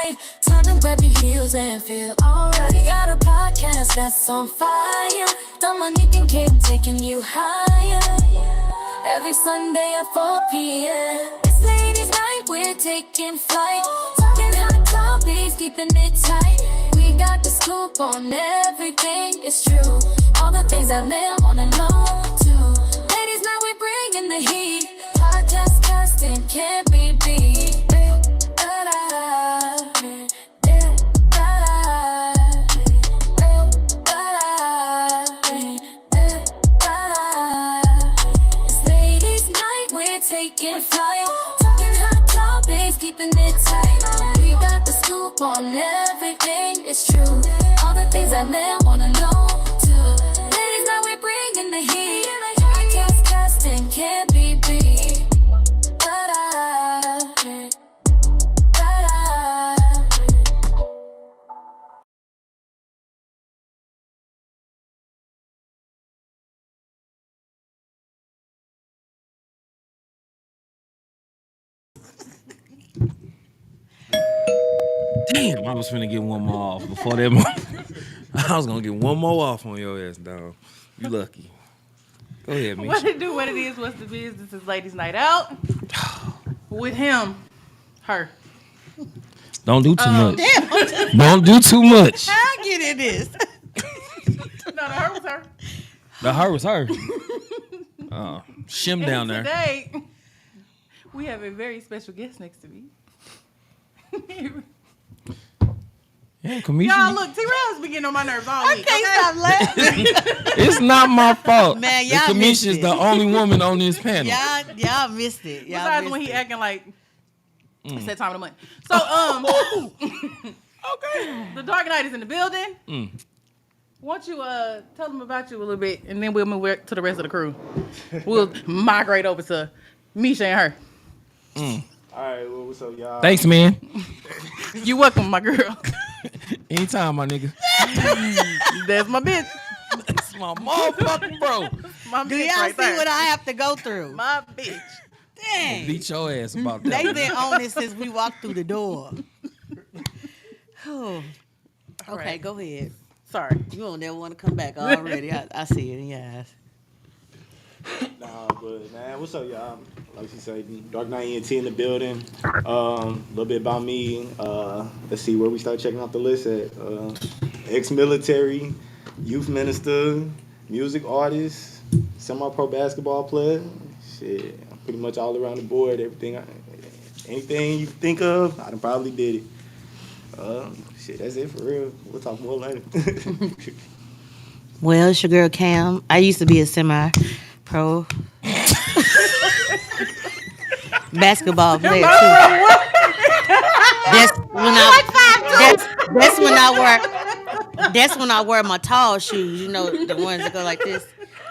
night. Time to grab your heels and feel alright. Got a podcast that's on fire. Dominique and Kate taking you higher. Every Sunday at 4 p.m. It's ladies' night, we're taking flight. Talking hot topics, keeping it tight. We got the scoop on everything, it's true. All the things that men wanna know too. Ladies' night, we're bringing the heat. Podcast casting can't be beat. Taking flight, talking hot topics, keeping it tight. We got the scoop on everything, it's true. All the things that men wanna know too. Ladies, now we're bringing the heat. Podcast casting can't be beat. Damn, I was finna get one more off before that moment. I was gonna get one more off on your ass, dog. You lucky. Go ahead, Misha. What it do, what it is, what's the business? Is Ladies Night Out with him, her. Don't do too much. Damn. Don't do too much. How I get in this? No, the her was her. The her was her. Shim down there. Today, we have a very special guest next to me. Yeah, Kamisha. Y'all, look, T-Rail's been getting on my nerves all I week. can't stop laughing. It's not my fault. Man, y'all Kamisha missed is it. the only woman on this panel. Y'all missed it. Y'all Besides missed when he it. acting like it's that time of the month. So, Okay. the Dark Knight is in the building. Why don't you tell them about you a little bit, and then we'll move to the rest of the crew. We'll migrate over to Misha and her. All right, well, what's up, y'all? Thanks, man. You welcome, my girl. Anytime, my nigga. That's my bitch. That's my motherfucking bro. My Do bitch y'all right see there. what I have to go through? My bitch. Dang. Beat your ass about that. They've been on it since we walked through the door. Oh. Okay, right. go ahead. Sorry. You don't never want to come back already. I see it in your eyes. Nah, but man, what's up, y'all? Like she said, Dark Knight ENT in the building. A little bit about me. Let's see where we start checking out the list at. Ex-military, youth minister, music artist, semi-pro basketball player. Shit, I'm pretty much all around the board. Anything you think of, I done probably did it. Shit, that's it for real. We'll talk more later. Well, it's your girl Cam. I used to be a semi-pro basketball player too. That's when I wear my tall shoes. You know, the ones that go like this.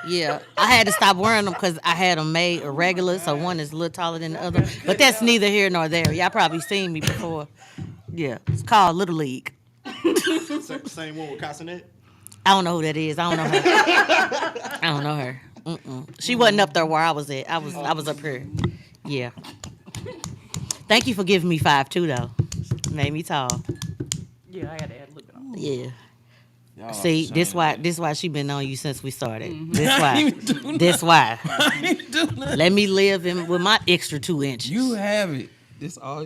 Yeah, I had to stop wearing them because I had them made irregular, so one is a little taller than the other. But that's neither here nor there. Y'all probably seen me before. Yeah, it's called Little League. Same one with Casanet? I don't know who that is. I don't know her. I don't know her. She wasn't up there where I was at. I was up here. Yeah. Thank you for giving me 5'2" though. Made me tall. Yeah, I had to add a little bit on. Yeah. Y'all See, are this why she been on you since we started. This why. Let me live with my extra 2 inches. You have it. This all.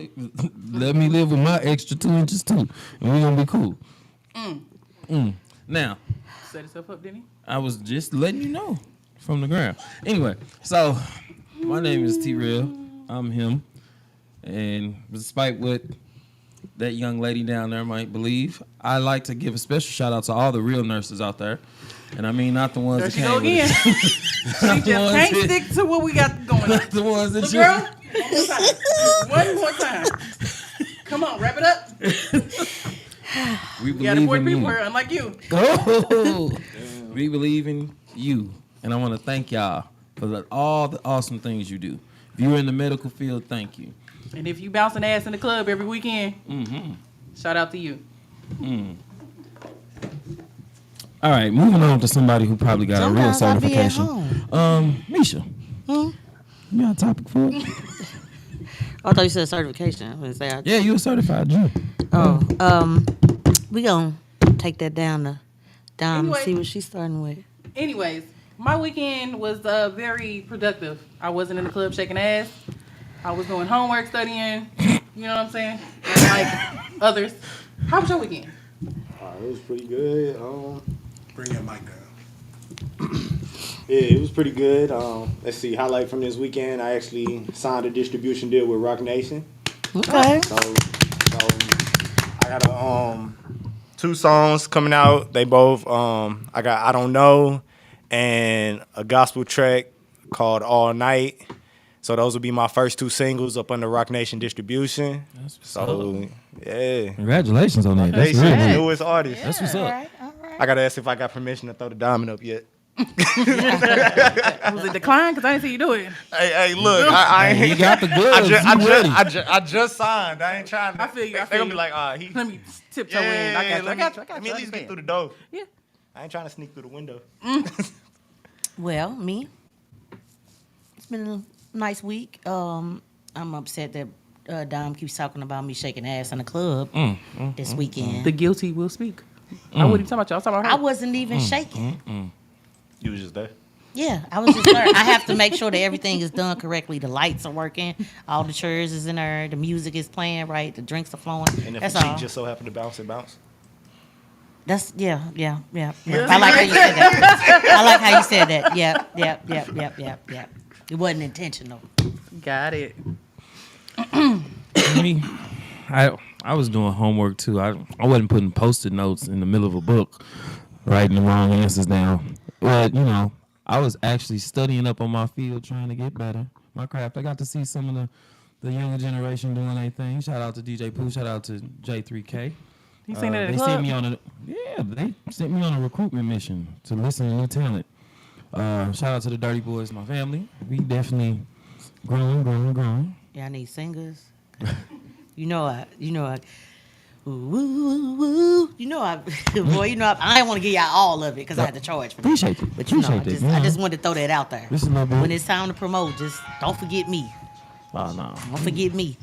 Let me live with my extra 2 inches too, and we gonna be cool. Now, Set himself up, didn't he? I was just letting you know from the ground. Anyway, so my name is T-Real. I'm him, and despite what that young lady down there might believe, I like to give a special shout out to all the real nurses out there, and I mean not the ones There that she came go with again. us. She just can't stick to what we got going on. Not the ones that Look, you. girl, one more time. Come on, wrap it up. We We got believe important in people you. here, unlike you. Oh, we believe in you, and I want to thank y'all for all the awesome things you do. If you're in the medical field, thank you. And if you bouncing ass in the club every weekend, shout out to you. All right, moving on to somebody who probably got Sometimes a I real be at certification. Misha, you got a topic for it? I thought you said certification. I was gonna say Yeah, you a certified Jew. We gonna take that down to Dom and Anyway. see what she's starting with. Anyways, my weekend was very productive. I wasn't in the club shaking ass. I was doing homework, studying. You know what I'm saying? Like others. How was your weekend? It was pretty good. Bring your mic down. Yeah, it was pretty good. Let's see, highlight from this weekend. I actually signed a distribution deal with Rock Nation. Okay. So I got two songs coming out. They both I got I Don't Know and a gospel track called All Night. So those will be my first two singles up under Rock Nation distribution. That's what's So yeah. Congratulations on that. That's Nation, real big. newest artist. That's what's up. All right. I gotta ask if I got permission to throw the diamond up yet. Was it declined? Because I didn't see you do it. Hey, look, I ain't. You got the goods. I just signed. I ain't trying to. I feel you, I They gonna feel be you. like, Let me tiptoe in. I got you. Let me at least get through the door. Yeah. I ain't trying to sneak through the window. Well, me. It's been a nice week. I'm upset that Dom keeps talking about me shaking ass in the club this weekend. The guilty will speak. I wasn't even talking about you. I was talking about her. I wasn't even shaking. You was just there. Yeah, I was just there. I have to make sure that everything is done correctly. The lights are working. All the chairs is in there. The music is playing right. The drinks are flowing. And if That's the cheek all. just so happened to bounce, it bounce. That's yeah. I like how you said that. I like how you said that. Yep. It wasn't intentional. Got it. Me, I was doing homework too. I wasn't putting post-it notes in the middle of a book, writing the wrong answers down. But I was actually studying up on my field, trying to get better. My craft. I got to see some of the younger generation doing their thing. Shout out to DJ Pooh. Shout out to J3K. You seen that at They the club? sent me on they sent me on a recruitment mission to listen to new talent. Shout out to the Dirty Boys, my family. We definitely growing. Yeah, I need singers. You know I. Ooh, woo, woo. I didn't want to give y'all all of it because I had to charge for that. Appreciate it. But Appreciate I just wanted to throw that out there. Just a little bit. When it's time to promote, just don't forget me. Oh no. Don't forget me.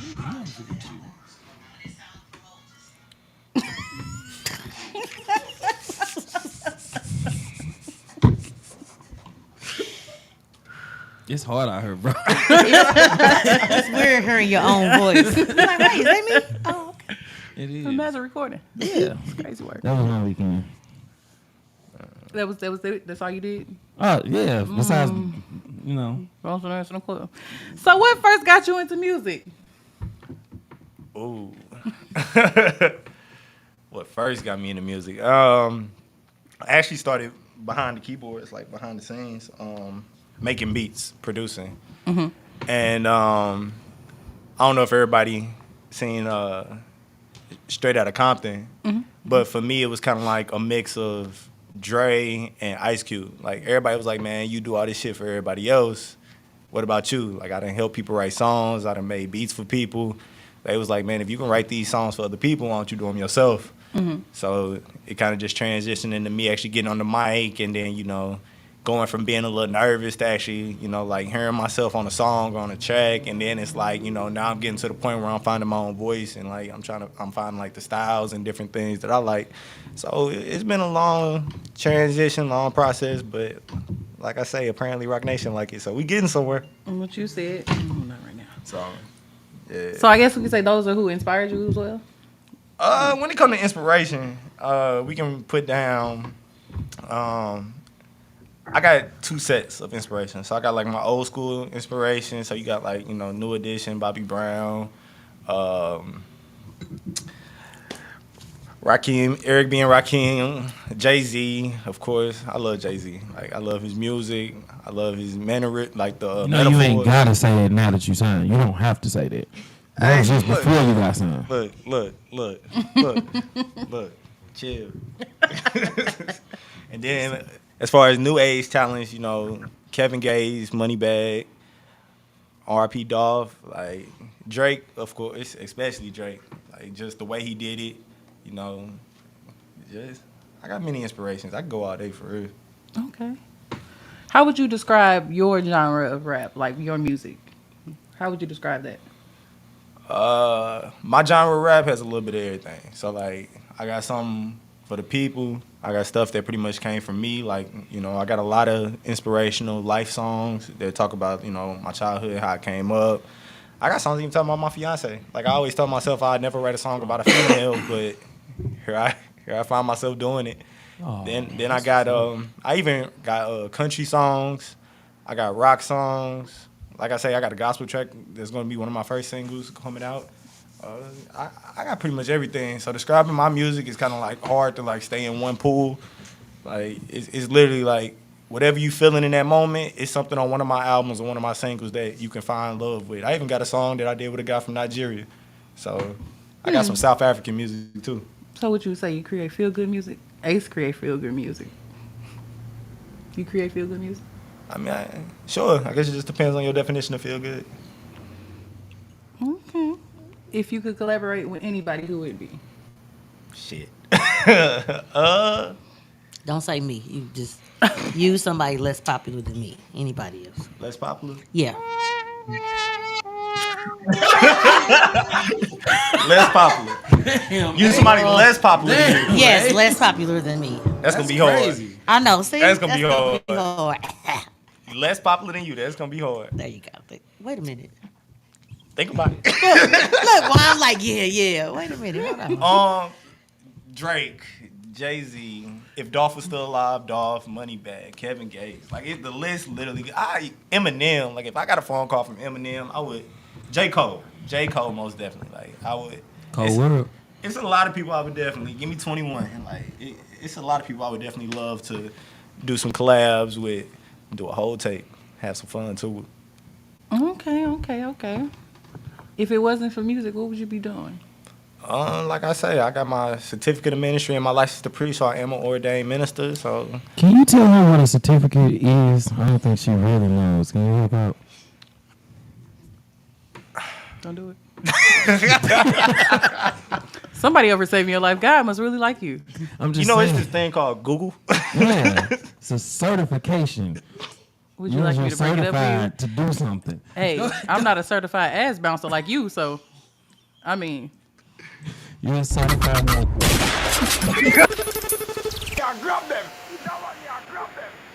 It's hard out here, bro. It's weird hearing your own voice. I'm like, wait, is that me? Oh, okay. It is. Imagine recording. Yeah. It's crazy work. That was my weekend. That was it. That's all you did? Yeah. Besides, Rolls the National Club. So what first got you into music? Ooh. What first got me into music? I actually started behind the keyboards, like behind the scenes, making beats, producing. And I don't know if everybody seen Straight Outta Compton, but for me it was kind of like a mix of Dre and Ice Cube. Like everybody was like, man, you do all this shit for everybody else. What about you? Like I done help people write songs. I done made beats for people. They was like, man, if you can write these songs for other people, why don't you do them yourself? So it kind of just transitioned into me actually getting on the mic and then, going from being a little nervous to actually, like hearing myself on a song or on a track. And then it's like, now I'm getting to the point where I'm finding my own voice and like I'm finding like the styles and different things that I like. So it's been a long transition, long process, but like I say, apparently Rock Nation like it. So we getting somewhere. What you said. Not right now. So, yeah. So I guess we can say those are who inspired you as well? When it comes to inspiration, we can put down. I got two sets of inspiration. So I got like my old school inspiration. So you got like New Edition, Bobby Brown, Rakim, Eric B. and Rakim, Jay-Z, of course. I love Jay-Z. Like I love his music. I love his manner, like the metaphors. you ain't gotta say it now that you signed. You don't have to say that. That was just before you got signed. Look, chill. And then, as far as new age talents, Kevin Gates, Moneybagg, R.P. Dolph, like Drake, of course, especially Drake. Like just the way he did it, just I got many inspirations. I can go all day for real. Okay. How would you describe your genre of rap, like your music? How would you describe that? My genre of rap has a little bit of everything. So like, I got something for the people. I got stuff that pretty much came from me. Like, you know, I got a lot of inspirational life songs that talk about, you know, my childhood, how I came up. I got songs even talking about my fiance. Like, I always told myself I'd never write a song about a female, but here I find myself doing it. Oh, Then I got I even got country songs. I got rock songs. Like I say, I got a gospel track that's gonna be one of my first singles coming out. I got pretty much everything. So describing my music is kind of like hard to like stay in one pool. Like it's literally like whatever you feeling in that moment, it's something on one of my albums or one of my singles that you can find love with. I even got a song that I did with a guy from Nigeria. So I got some South African music too. So what you say? You create feel good music? Ace create feel good music. You create feel good music? I mean, sure. I guess it just depends on your definition of feel good. Okay. If you could collaborate with anybody, who would it be? Shit. Don't say me. You just use somebody less popular than me. Anybody else? Less popular? Yeah. Less popular. Use somebody less popular than you. Yes, less popular than me. That's gonna be hard. crazy. I know. See, That's gonna be hard. hard. Less popular than you. That's gonna be hard. There you go. Wait a minute. Think about it. Look, why I'm like, yeah. Wait a minute. Hold on. Drake, Jay-Z. If Dolph was still alive, Dolph, Moneybag, Kevin Gates. Like the list literally. Eminem. Like if I got a phone call from Eminem, I would. J. Cole most definitely. Like I would. Cole, what up? It's a lot of people I would definitely give me 21. Like it's a lot of people I would definitely love to do some collabs with, do a whole tape, have some fun too. Okay. If it wasn't for music, what would you be doing? Like I say, I got my certificate of ministry and my license to preach, so I am an ordained minister. So Can you tell her what a certificate is? I don't think she really knows. Can you help out? Don't do it. Somebody ever saving your life. God must really like you. I'm just you know, saying. it's this thing called Google. Yeah, it's a certification. Would you like me to bring it up for you? certified to do something. Hey, I'm not a certified ass bouncer like you, so I mean, You're a certified.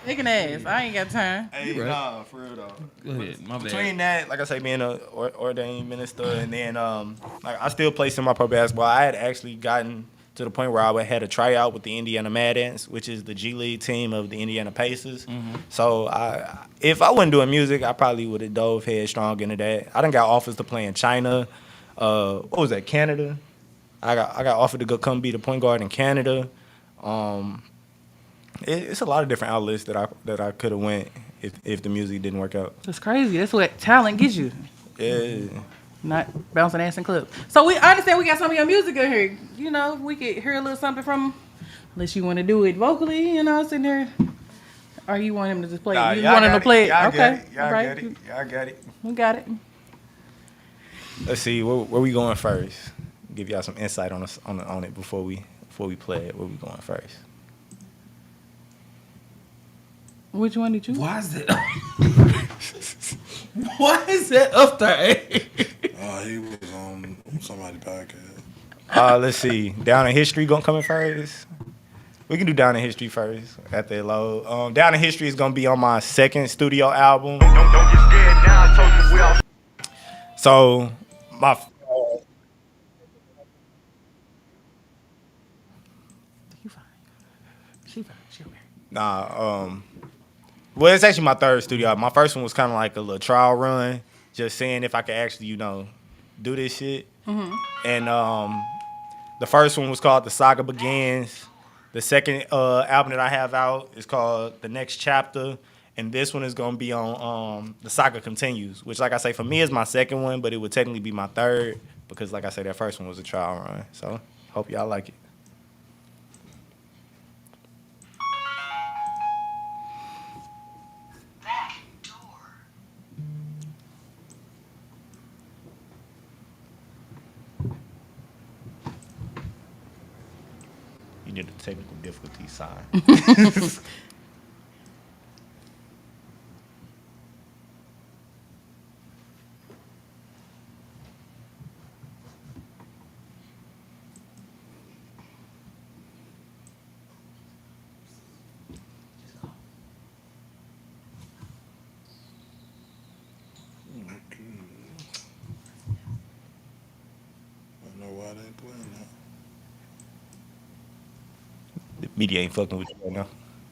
taking ass. I ain't got time. Hey, right. nah, for real though. Go ahead, my bad. Between that, like I say, being an ordained minister, and then like I still play semi-pro basketball. I had actually gotten to the point where I had a tryout with the Indiana Mad Ants, which is the G League team of the Indiana Pacers. Mm-hmm. So if I wasn't doing music, I probably would have dove headstrong into that. I done got offers to play in China. What was that? Canada. I got offered to go come be the point guard in Canada. It's a lot of different outlets that I could have went if the music didn't work out. That's crazy. That's what talent gets you. Yeah. Not bouncing ass in clubs. So I understand we got some of your music in here. You know, we could hear a little something from him. Unless you want to do it vocally, you know, sitting there. Or you want him to just play it? You want him to play it? Okay. Y'all All right. got it. Y'all got it. We got it. Let's see, where we going first? Give y'all some insight on it before we play it. Where we going first? Which one did you? Why is that? Why is that up there? He was on somebody's podcast. Let's see. Down in History gonna come in first. We can do Down in History first after it load. Down in History is gonna be on my second studio album. Don't get scared now. I told you we all. So my. You fine. She fine. She okay. Nah. Well, it's actually my third studio album. My first one was kind of like a little trial run, just seeing if I could actually, do this shit. Mm-hmm. And the first one was called The Saga Begins. The second album that I have out is called The Next Chapter. And this one is going to be on The Saga Continues, which, like I say, for me is my second one, but it would technically be my third because, like I say, that first one was a trial run. So, hope y'all like it. You did the technical difficulty sign. The media ain't fucking with you right now.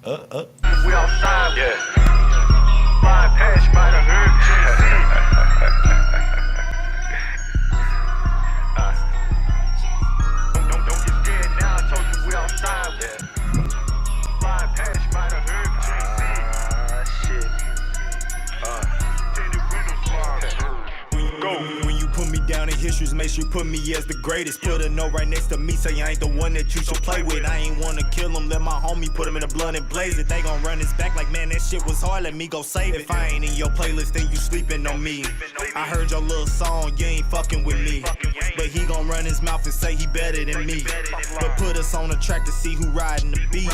We outside, yeah. Flying past, you might have heard Don't get scared now, I told you we outside, yeah. Flying past, you might have heard shit. Tinted windows, Go. When you put me down in histories, make sure you put me as the greatest. Put a note right next to me, say I ain't the one that you should play with. I ain't wanna kill him, let my homie put him in the blood and blaze it. They gon' run his back like, man, that shit was hard, let me go save it. If I ain't in your playlist, then you sleeping on me. I heard your little song, you ain't fucking with me. But he gon' run his mouth and say he better than me. But put us on the track to see who riding the beat.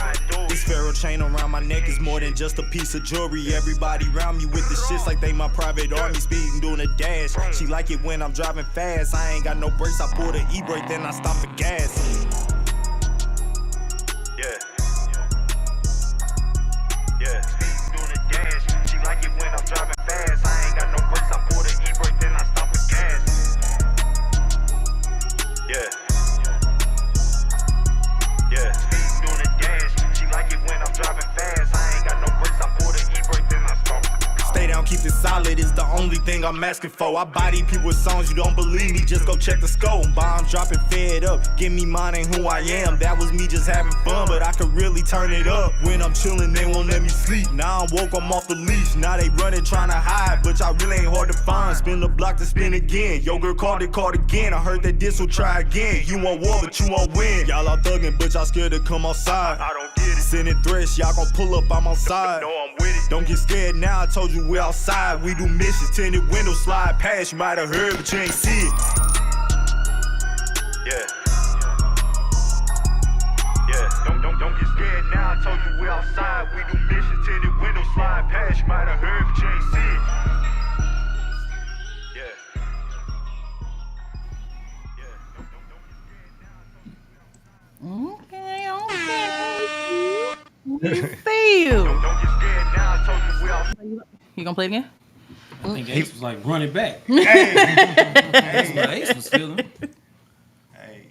This Pharaoh chain around my neck is more than just a piece of jewelry. Everybody around me with the shits like they my private army. Speeding doing a dash. She like it when I'm driving fast. I ain't got no brakes, I pull the e-brake, then I stop the gas. yeah. Yeah. Doing a dash. She like it when I'm driving fast. I ain't got no brakes, I pull the e-brake, then I stop the gas. Yeah. Yeah. Doing a dash. She like it when I'm driving fast. I ain't got no brakes, I pull the e-brake, then I stop. Stay down, keep it solid is the only thing I'm asking for. I body people with songs you don't believe me, just go check the scope. Bombs dropping, fed up, give me mine and who I am. That was me just having fun, but I could really turn it up. When I'm chilling, they won't let me sleep. Now I'm woke, I'm off the leash. Now they running, trying to hide, but y'all really ain't hard to find. Spin the block to spin again. Yo girl called it again. I heard that this will try again. You want war, but you won't win. Y'all are thugging, but y'all scared to come outside. I don't get it. Sending threats, y'all gon' pull up, I'm outside. No, I'm with it. Don't get scared now, I told you we outside. We do missions, tinted windows, slide past. You might have heard, but you ain't see it. Yeah. Yeah. Don't get scared now. I told you we outside. We do missions, tinted windows, slide past. You might have heard, but you ain't see it. Yeah. Yeah. Don't get scared now. Okay. See you. Don't get scared now. I told you we outside. You gonna play it again? I think Ace was like running back. Hey, That's what Ace was feeling. hey.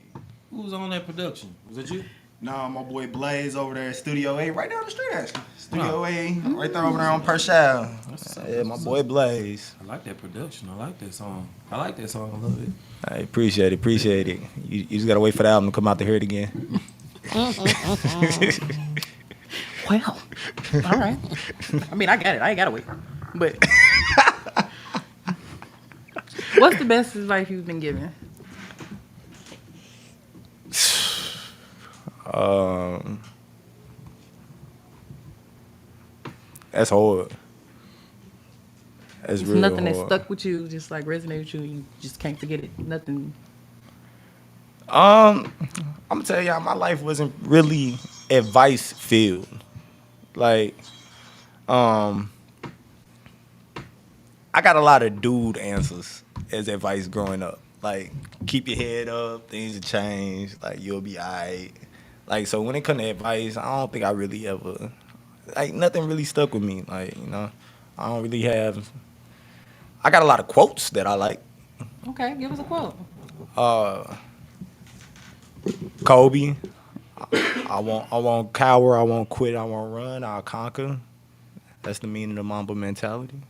Who was on that production? Was it you? Nah, my boy Blaze over there at Studio A, right down the street actually. Studio Oh. A, right there over there on Purcell. Yeah, my boy Blaze. I like that production. I like that song. I like that song a little bit. I appreciate it. You just gotta wait for the album to come out to hear it again. Well, all right. I mean, I got it. I ain't gotta wait. But what's the best advice you've been given? That's hard. That's It's really nothing hard. that stuck with you, just like resonated with you, and you just can't forget it. Nothing. I'm gonna tell y'all, my life wasn't really advice filled. Like, I got a lot of dude answers as advice growing up. Like, keep your head up, things will change, like, you'll be alright. Like, so when it comes to advice, I don't think I really ever, like, nothing really stuck with me. Like, you know, I don't really have, I got a lot of quotes that I like. Okay, give us a quote. Kobe, I won't cower, I won't quit, I won't run, I'll conquer. That's the meaning of Mamba mentality.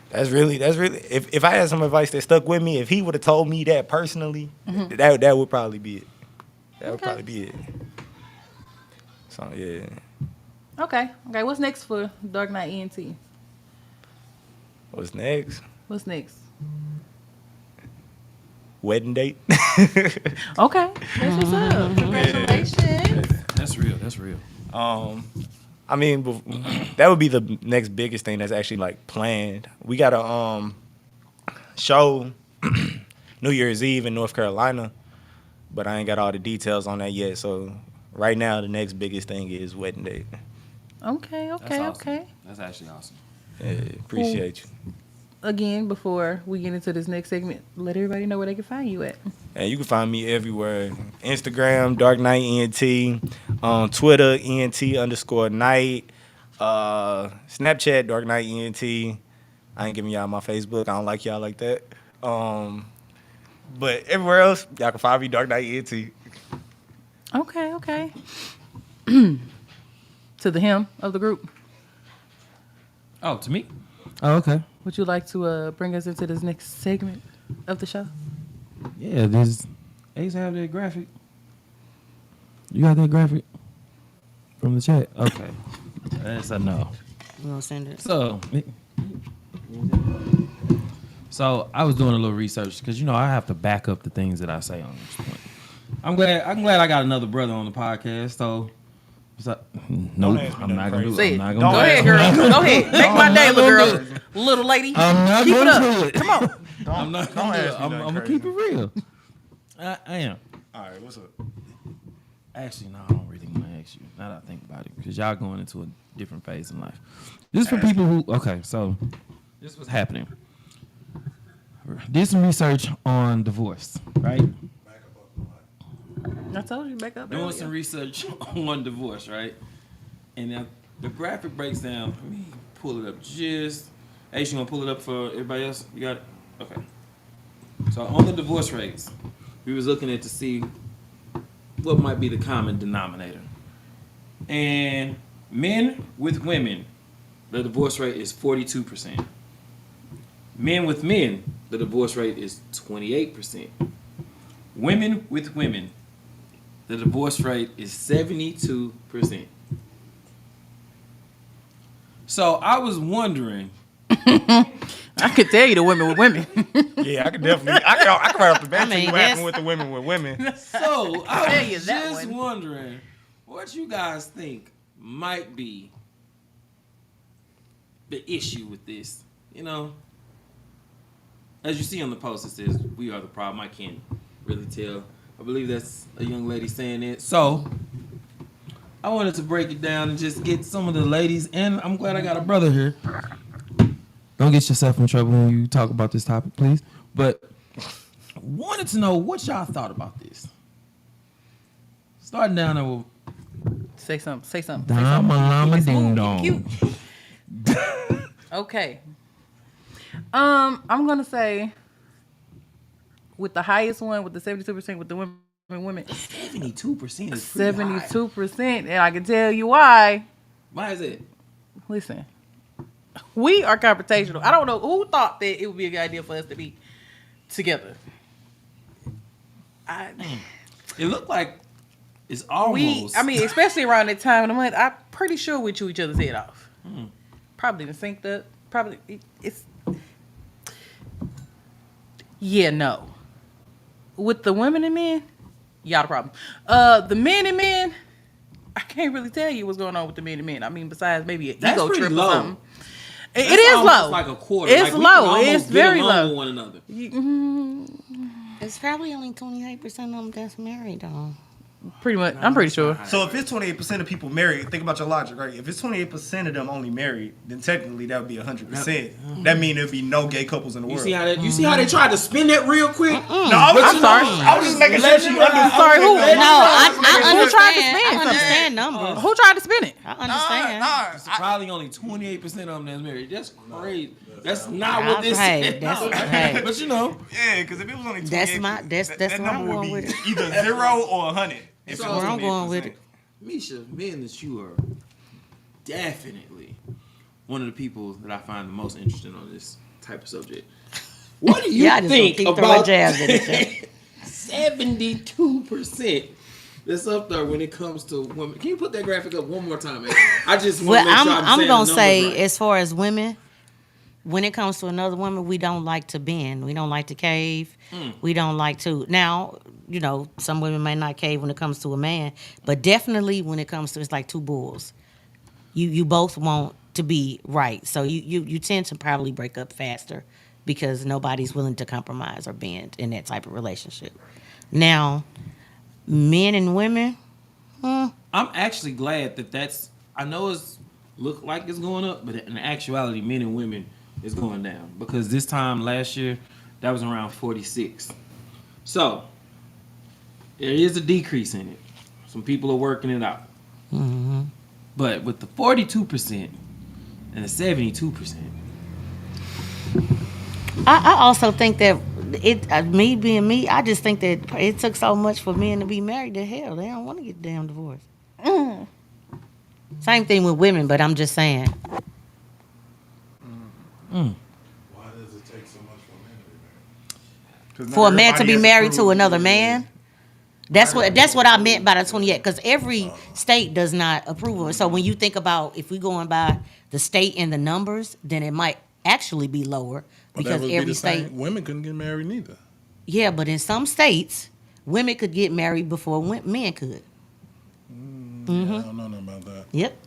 That's really. If I had some advice that stuck with me, if he would have told me that personally, that would probably be it. That would probably be it. So yeah. Okay. What's next for Dark Knight ENT? What's next? What's next? Wedding date. Okay. That's what's up. Congratulations. That's real. That's real. I mean, that would be the next biggest thing that's actually like planned. We got a show New Year's Eve in North Carolina, but I ain't got all the details on that yet. So right now, the next biggest thing is wedding date. Okay. That's awesome. Okay. That's actually awesome. Yeah, appreciate you. Again, before we get into this next segment, let everybody know where they can find you at. And you can find me everywhere. Instagram, Dark Knight ENT. On Twitter, ENT_night. Snapchat, Dark Knight ENT. I ain't giving y'all my Facebook. I don't like y'all like that. But everywhere else, y'all can find me, Dark Knight ENT. Okay. To the him of the group. Oh, to me? Oh, okay. Would you like to bring us into this next segment of the show? Yeah, there's Ace have that graphic. You got that graphic from the chat? Okay. That's a no. You gonna send it? So I was doing a little research because I have to back up the things that I say on this point. I'm glad I got another brother on the podcast. So nope, I'm not gonna do it. I'm not gonna Go ahead, girl. Go ahead. Make my day, little girl. Little lady. I'm not Keep it gonna up. do it. Come on. I'm not gonna do it. I'm gonna keep it real. I am. All right, what's up? Actually, no, I don't really want to ask you. Now that I think about it, because y'all going into a different phase in life. This is for people who. Okay, so this was happening. Did some research on divorce, right? I told you, back up. Doing some research on divorce, right? And now the graphic breaks down. Let me pull it up. Ace, you gonna pull it up for everybody else? You got it? Okay. So on the divorce rates, we was looking at to see what might be the common denominator. And men with women, the divorce rate is 42%. Men with men, the divorce rate is 28%. Women with women, the divorce rate is 72%. So I was wondering. I could tell you the women with women. Yeah, I can definitely. I can right off the bat I mean, see what happened with the women with women. So I tell you was that just one. wondering what you guys think might be the issue with this. As you see on the post, it says, "We are the problem." I can't really tell. I believe that's a young lady saying it. So I wanted to break it down and just get some of the ladies, and I'm glad I got a brother here. Don't get yourself in trouble when you talk about this topic, please. But wanted to know what y'all thought about this. Starting down there with Say something. Dama It's Ding smooth, Dong. cute. Okay. I'm gonna say with the highest one, with the 72% with the women. 72% is 72%, and I can tell you why. Why is it? Listen, we are confrontational. I don't know who thought that it would be a good idea for us to be together. It looked like it's almost. Especially around that time of the month, I'm pretty sure we chew each other's head off. Probably been synced up. Probably it's. Yeah, no. With the women and men, y'all the problem. The men and men, I can't really tell you what's going on with the men and men. I mean, besides maybe an That's ego pretty trip low. or something. It is low. Like a quarter. It's Like, we low. can almost It's get very along low. with one another. It's probably only 28% of them that's married, though. Pretty much. I'm pretty sure. So if it's 28% of people married, think about your logic, right? If it's 28% of them only married, then technically that would be 100%. That means there'd be no gay couples in the You world. see how they tried to spin that real quick? No, I'm sorry. I was just making sure you understood. Sorry, who? No, I Who tried to understand. spin I understand numbers. Who tried to spin it? I understand. It's probably only 28% of them that's married. That's crazy. That's not what this Hey, is. that's No. hey. But Yeah, because if it was only 28, That's that where I'm number would going be with it. either 0 or 100. If So it was where I'm going with 28%. it. Misha, being that you are definitely one of the people that I find the most interesting on this type of subject, what do you Yeah, I just think gonna keep throwing about jabs at each 72% that's up there when it comes to women? Can you put that graphic up one more time, man? I just Well, want to make sure I'm gonna say, right. as far as women, when it comes to another woman, we don't like to bend. We don't like to cave. We don't like to. Now, some women may not cave when it comes to a man, but definitely when it comes to, it's like two bulls. You both want to be right, so you tend to probably break up faster because nobody's willing to compromise or bend in that type of relationship. Now, men and women. I'm actually glad that's. I know it's look like it's going up, but in actuality, men and women is going down because this time last year that was around 46. So there is a decrease in it. Some people are working it out. Mm-hmm. But with the 42% and the 72%, I also think that Me being me, I just think that it took so much for men to be married to hell. They don't want to get damn divorced. Same thing with women, but I'm just saying. Why does it take so much for men to be married? For a man to be married to another man. That's what I meant by the 28. Because every state does not approve of it. So when you think about if we going by the state and the numbers, then it might actually be lower But that because would be every the same. state. Women couldn't get married neither. Yeah, but in some states, women could get married before men could. Yeah, I don't know nothing about that. Yep.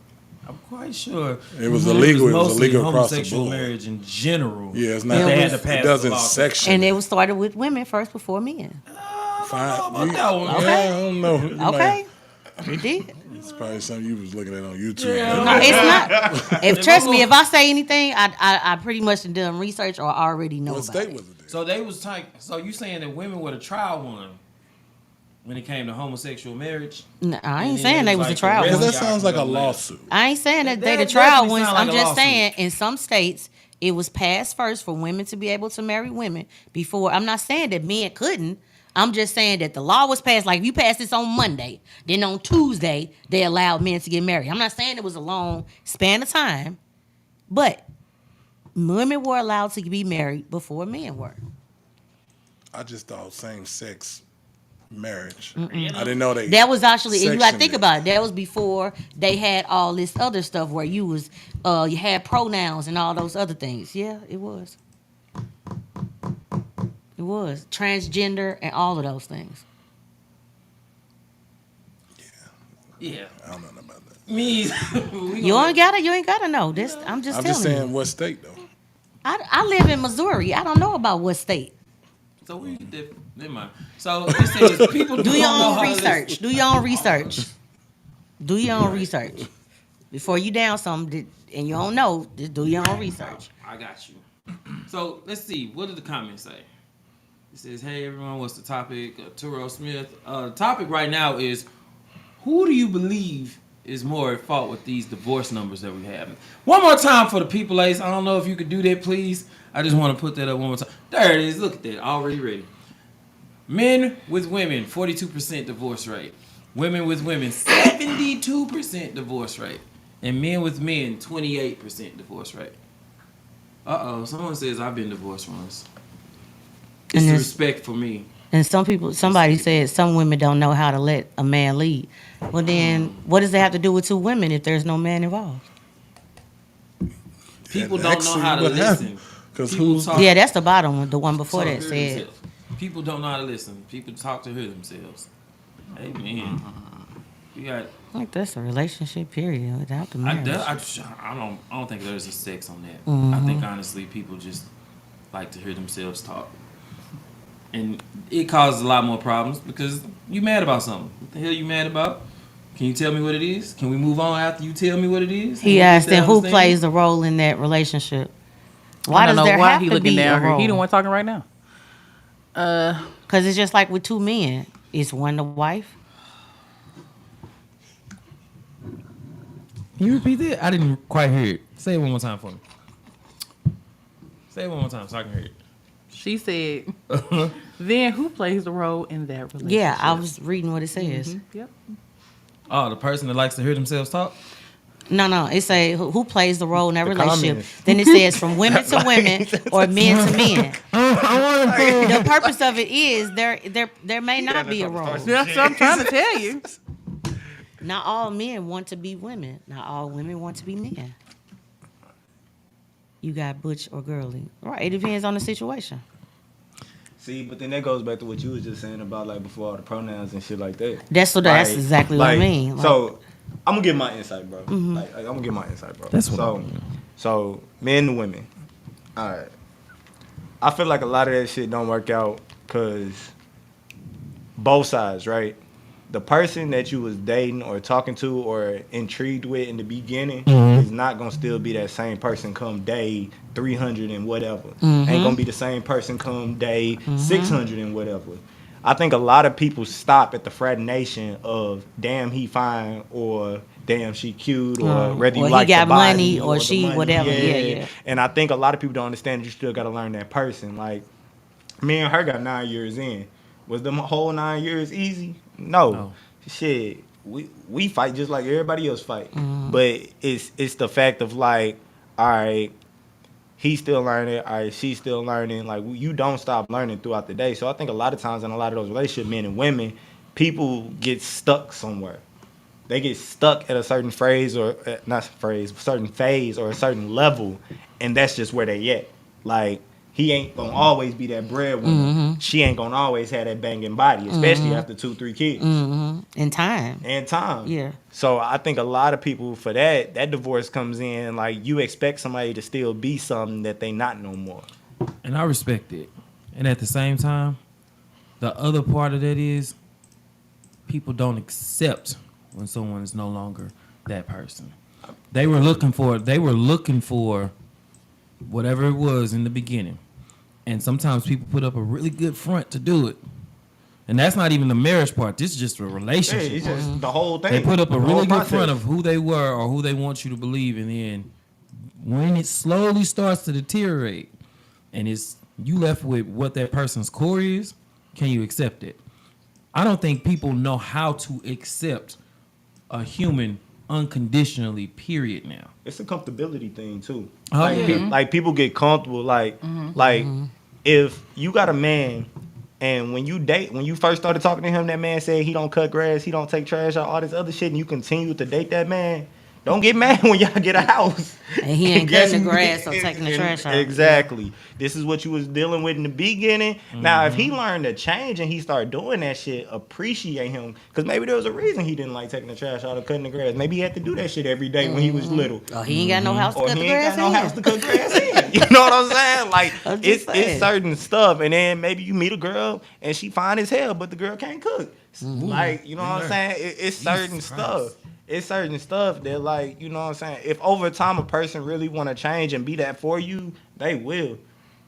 I'm quite sure It was illegal. It was mostly illegal across the homosexual board. marriage in general. Yeah, it's not. They had to It pass doesn't the law. section. And it was started with women first before men. Fine. that one. Yeah, I don't know. You Okay. It did. It's probably something you was looking at on YouTube. No, it's not. Trust me, if I say anything, I pretty much done research or already know What about state it. was it? Then? So they was so you saying that women were the trial one when it came to homosexual marriage? No, I ain't And then saying they was like the trial the Because ones. that ones. sounds like a lawsuit. I ain't saying that they That the trial definitely ones. sound like I'm a just lawsuit. saying in some states it was passed first for women to be able to marry women before. I'm not saying that men couldn't. I'm just saying that the law was passed. Like if you passed this on Monday, then on Tuesday they allowed men to get married. I'm not saying it was a long span of time, but women were allowed to be married before men were. I just thought same sex marriage. I didn't know they. That was actually, and you got to sectioned think it. about it. That was before they had all this other stuff where you had pronouns and all those other things. Yeah, it was. It was transgender and all of those things. Yeah. I don't know nothing about that. Me. You ain't gotta know. This I'm just I'm telling just saying you. what state though. I live in Missouri. I don't know about what state. So we different. Never mind. So it says people Do your don't know own how to research. listen. Do your own research. Do your own research. Before you down something and you don't know, just do your own research. I got you. So let's see. What did the comments say? It says, "Hey everyone, what's the topic?" Turo Smith. The topic right now is, who do you believe is more at fault with these divorce numbers that we have? One more time for the people, Ace. I don't know if you could do that, please. I just want to put that up one more time. There it is. Look at that. Already ready. Men with women, 42% divorce rate. Women with women, 72% divorce rate. And men with men, 28% divorce rate. Uh-oh. Someone says I've been divorced once. It's And the it's- respect for me. And somebody said some women don't know how to let a man lead. Well, then what does that have to do with two women if there's no man involved? People don't know how to listen. Because People who's talk- Yeah, that's the bottom one, the one before talk that to said. themselves. People don't know how to listen. People talk to hear themselves. Amen. You got. I think that's a relationship period without the I marriage. don't think there's a sex on that. Mm-hmm. I think honestly, people just like to hear themselves talk, and it causes a lot more problems because you mad about something. What the hell you mad about? Can you tell me what it is? Can we move on after you tell me what it is? He asked them who plays the role in that relationship. Why I does don't know there why have he to looking be a down here. role? He the one talking right now. Because it's just like with two men. Is one the wife? Can you repeat that? I didn't quite hear it. Say it one more time for me. Say it one more time so I can hear it. She said, then who plays the role in that relationship? Yeah, I was reading what it says. Yep. Oh, the person that likes to hear themselves talk? No, it say who plays the role in that The relationship. comments. Then it says from women to women or men to men. The purpose of it is there may not be a role. That's what I'm trying to tell you. Not all men want to be women. Not all women want to be men. You got butch or girly. Right. It depends on the situation. See, but then that goes back to what you was just saying about like before all the pronouns and shit like that. That's exactly what I mean. Like, So I'm gonna give my insight, bro. Like, I'm gonna give my insight, bro. That's what So men and women. All right. I feel like a lot of that shit don't work out because both sides, right? The person that you was dating or talking to or intrigued with in the beginning is not gonna still be that same person come day 300 and whatever. Ain't gonna be the same person come day 600 and whatever. I think a lot of people stop at the fraternation of damn he fine or damn she cute or whether you or he like got the body money or the she money. whatever. Yeah. And I think a lot of people don't understand you still gotta learn that person. Like Me and her got 9 years in. Was them whole 9 years easy? No. Shit. We fight just like everybody else fight. But it's the fact of like, all right, he's still learning, all right, she's still learning. Like you don't stop learning throughout the day. So I think a lot of times in a lot of those relationships, men and women, people get stuck somewhere. They get stuck at a certain phrase or not phrase, certain phase or a certain level, and that's just where they at. Like he ain't gonna always be that breadwinner. She ain't gonna always have that banging body, especially after 2-3 kids. In time. And time. Yeah. So I think a lot of people for that divorce comes in like you expect somebody to still be something that they not no more. And I respect it. And at the same time, the other part of that is people don't accept when someone is no longer that person. They were looking for whatever it was in the beginning. And sometimes people put up a really good front to do it. And that's not even the marriage part. This is just a relationship. It's just the whole thing. They put up a The whole really good process. front of who they were or who they want you to believe. And then when it slowly starts to deteriorate and it's you left with what that person's core is, can you accept it? I don't think people know how to accept a human unconditionally, period, now. It's a comfortability thing too. Oh, Like, yeah. like people get comfortable. Like if you got a man and when you first started talking to him, that man said he don't cut grass, he don't take trash out, all this other shit, and you continue to date that man, don't get mad when y'all get a house. And he ain't guess cutting the who- grass or taking the trash out. Exactly. This is what you was dealing with in the beginning. Now, if he learned to change and he started doing that shit, appreciate him. Because maybe there was a reason he didn't like taking the trash out or cutting the grass. Maybe he had to do that shit every day when he was little. Oh, he ain't got no house to Or cut he the ain't grass got no in. house to cut grass in. You know what I'm saying? Like, I'm just saying. it's certain stuff. And then maybe you meet a girl and she fine as hell, but the girl can't cook. Like, you know what I'm saying? It's certain stuff. It's certain stuff that, like, you know what I'm saying? If over time a person really want to change and be that for you, they will.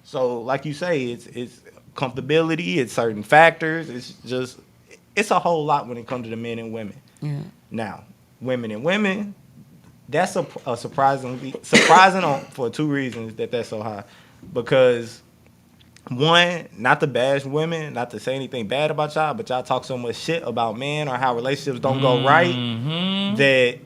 So, like you say, it's comfortability, it's certain factors. It's a whole lot when it comes to the men and women. Yeah. Now, women and women, that's a surprising for two reasons that's so high. Because one, not to bash women, not to say anything bad about y'all, but y'all talk so much shit about men or how relationships don't go right that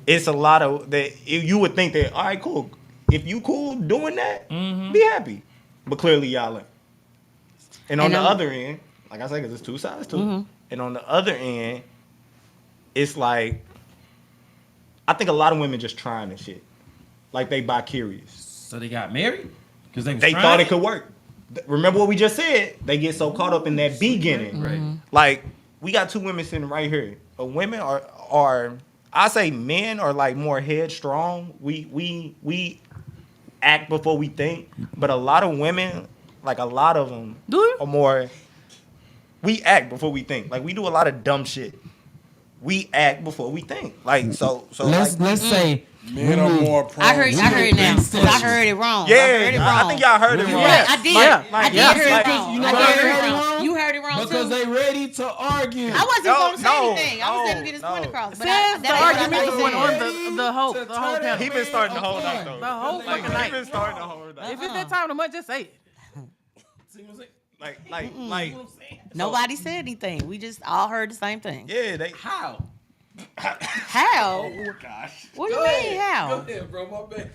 it's a lot of that you would think that, all right, cool. If you cool doing that, be happy. But clearly y'all ain't. And on the other end, like I said, because it's two sides too. And on the other end, it's like, I think a lot of women just trying this shit. Like they bi-curious. So they got married? Because they Thought it could work. Remember what we just said? They get so caught up in that beginning. Right. Like, we got two women sitting right here. Women are I say men are like more headstrong. We act before we think. But a lot of women, like a lot of them, are more, we act before we think. Like we do a lot of dumb shit. We act before we think. Like so let's say Men are more prone. I heard it now. 'Cause I heard it wrong. yeah, I heard it wrong. I think y'all heard it wrong. Yeah, I did. I did hear it wrong. You know I why did hear I it heard it wrong. wrong? You heard it wrong because too. they ready to argue. I wasn't going to say No, anything. I was going to get his point no. across. But Since the that argument ain't was what going I on said. the whole panel. He been starting the whole night though. The whole fucking night. He been starting the whole night. If it's that time of the month, just say it. Like Nobody said anything. We just all heard the same thing. yeah, they How? How? oh gosh. What do you mean, how? ahead, bro. My bad.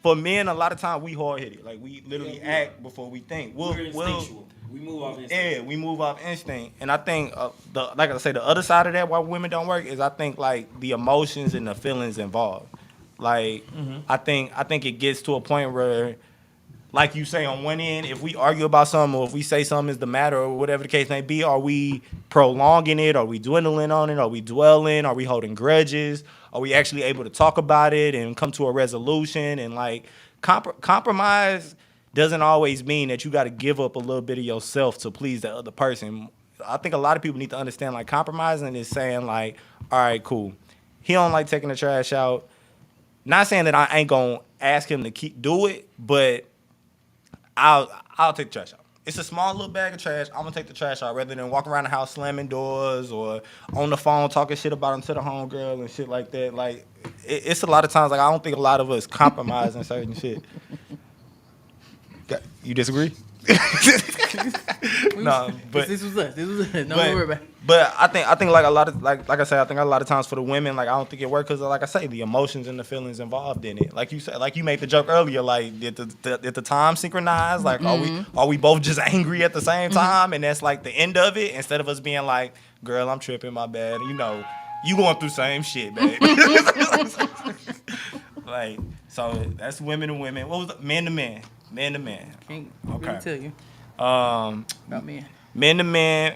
For men, a lot of time we hard headed. Like we literally act before we think. We're instinctual. We move off instinct. Yeah, we move off instinct. And I think like I say, the other side of that why women don't work is I think like the emotions and the feelings involved. Like I think it gets to a point where, like you say, on one end, if we argue about something or if we say something is the matter or whatever the case may be, are we prolonging it? Are we dwindling on it? Are we dwelling? Are we holding grudges? Are we actually able to talk about it and come to a resolution? And like compromise doesn't always mean that you got to give up a little bit of yourself to please the other person. I think a lot of people need to understand like compromising is saying like, all right, cool. He don't like taking the trash out. Not saying that I ain't gonna ask him to do it, but I'll take the trash out. It's a small little bag of trash. I'm gonna take the trash out rather than walk around the house slamming doors or on the phone talking shit about him to the homegirl and shit like that. Like it's a lot of times like I don't think a lot of us compromise in certain shit. You disagree? No, but this was us. Don't worry about it. But I think like a lot of like I said, I think a lot of times for the women, like I don't think it works because like I say, the emotions and the feelings involved in it. Like you said, like you made the joke earlier, like did the time synchronize? Like are we both just angry at the same time, and that's like the end of it instead of us being like, girl, I'm tripping, my bad. You know, you going through same shit, babe. Like so that's women to women. What was the, men to men? Men to men. Can't Okay. really tell you about men. Men to men,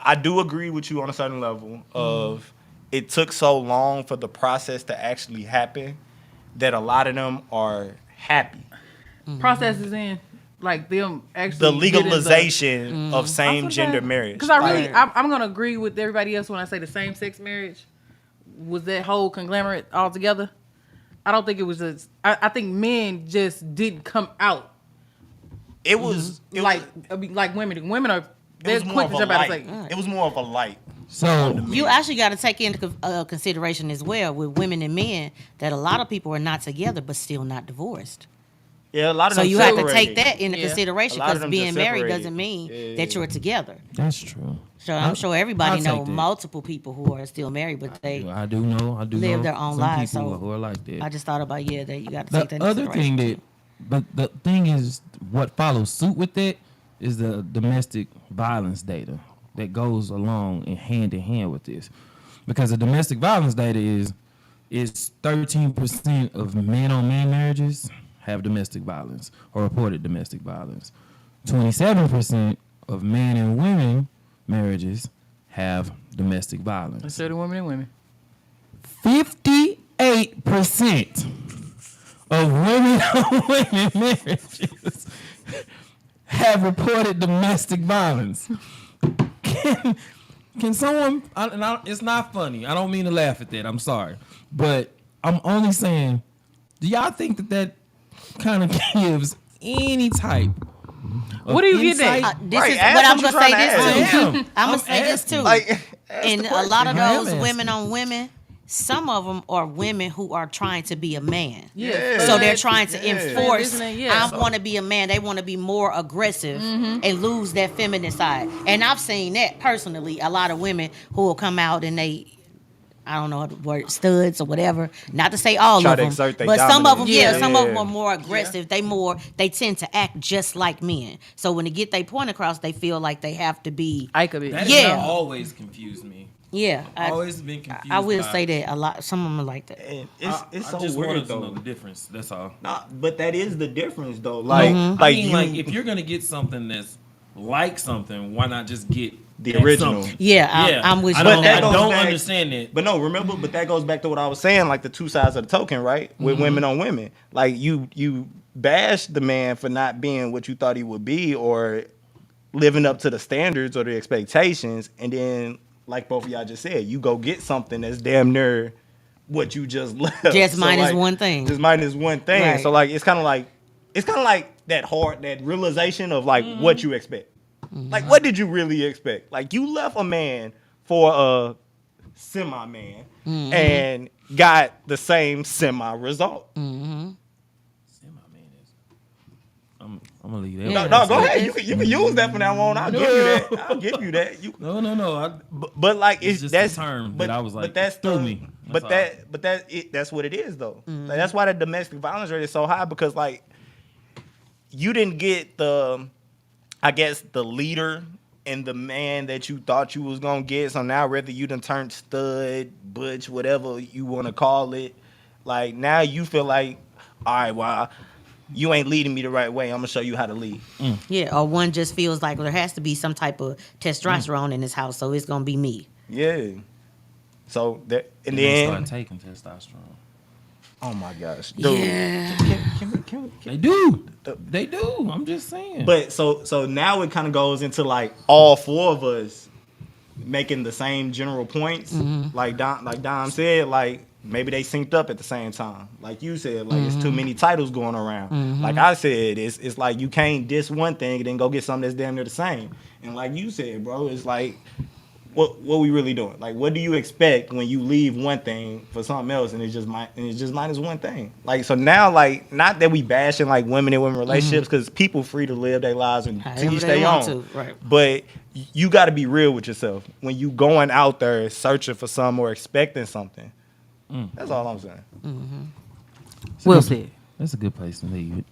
I do agree with you on a certain level of it took so long for the process to actually happen that a lot of them are happy. Processes in like them actually The getting legalization of same gender marriage. Because I really, I'm gonna agree with everybody else when I say the same sex marriage was that whole conglomerate altogether. I don't think it was just. I think men just didn't come out. It was like women. Women are they're quick to jump out and say. It was more of a light. So You actually got to take into consideration as well with women and men that a lot of people are not together but still not divorced. Yeah, a lot of So them you have to separated. take that into consideration A lot of because them being just married separated. doesn't mean Yeah. that you're together. that's true. So I'm sure everybody I'll know take that. multiple people who are still married, but they I do know. live their own some lives. people So who are like that. I just thought about that you got to The take that into other consideration. thing but the thing is, what follows suit with that is the domestic violence data that goes along and hand with this, because the domestic violence data is 13% of men-on-men marriages have domestic violence or reported domestic violence. 27% of men and women marriages have domestic violence. Instead of women and women. 58% of women marriages have reported domestic violence. Can someone? It's not funny. I don't mean to laugh at that. I'm sorry, but I'm only saying. Do y'all think that kind of gives any type? What do you get insight? that? This Right, is ask what I'm what gonna you're say. trying to This too. ask. I'm gonna I'm say this asking. too. Like, And a lot of I am those asking. women on women, some of them are women who are trying to be a man. Yeah. So they're trying to enforce. Transitioning, yeah. I want to be a man. They want to be more aggressive and lose that feminine side. And I've seen that personally. A lot of women who will come out and they, I don't know the word, studs or whatever. Not to say all Try of to them, exert their but some of them, dominance. some of them Yeah. are more aggressive. They tend to act just like men. So when they get their point across, they feel like they have to be. I could be. That Yeah. has always confused me. Yeah, Always been confused. I will by say it. that a lot. Some of them are like that. and I it's so just weird wanted to know though. the difference. That's all. Nah, but that is the difference though. Like, I mean, you, like if you're gonna get something that's like something, why not just get The that original. something? Yeah, I'm with you I on don't, that. I goes don't back- understand it. But no, remember, but that goes back to what I was saying, like the two sides of the token, right? With women on women. Like you bash the man for not being what you thought he would be or living up to the standards or the expectations, and then like both of y'all just said, you go get something that's damn near what you just left. Just minus like, one thing. Just minus one thing. Right. So like it's kinda like that realization of like what you expect. Like what did you really expect? Like you left a man for a semi-man and got the same semi-result. I'm gonna leave that. Yeah. No, go ahead. You can use that from now on. I'll give you that. I'll give you that. No. But like It's just that's a term but, that I was like, but that's threw the, me. But that's what it is though. Like, that's why the domestic violence rate is so high because like you didn't get the leader and the man that you thought you was gonna get. So now whether you done turned stud, butch, whatever you want to call it, like now you feel like, all right, well, you ain't leading me the right way. I'm gonna show you how to lead. Yeah, or one just feels like there has to be some type of testosterone in this house, so it's gonna be me. Yeah. So that and They then start taking testosterone. oh my gosh, dude. Yeah. Can They do. They do. I'm just saying. But so now it kind of goes into like all four of us making the same general points. Like Dom said, like maybe they synced up at the same time. Like you said, like it's too many titles going around. Like I said, it's like you can't diss one thing and then go get something that's damn near the same. And like you said, bro, it's like what we really doing? Like, what do you expect when you leave one thing for something else, and it's just minus one thing? Like, so now, like, not that we bashing like women in women relationships, because people free to live their lives and However teach they their want own. to, right. But you got to be real with yourself when you going out there searching for something or expecting something. That's all I'm saying. Well said. That's a good place to leave it.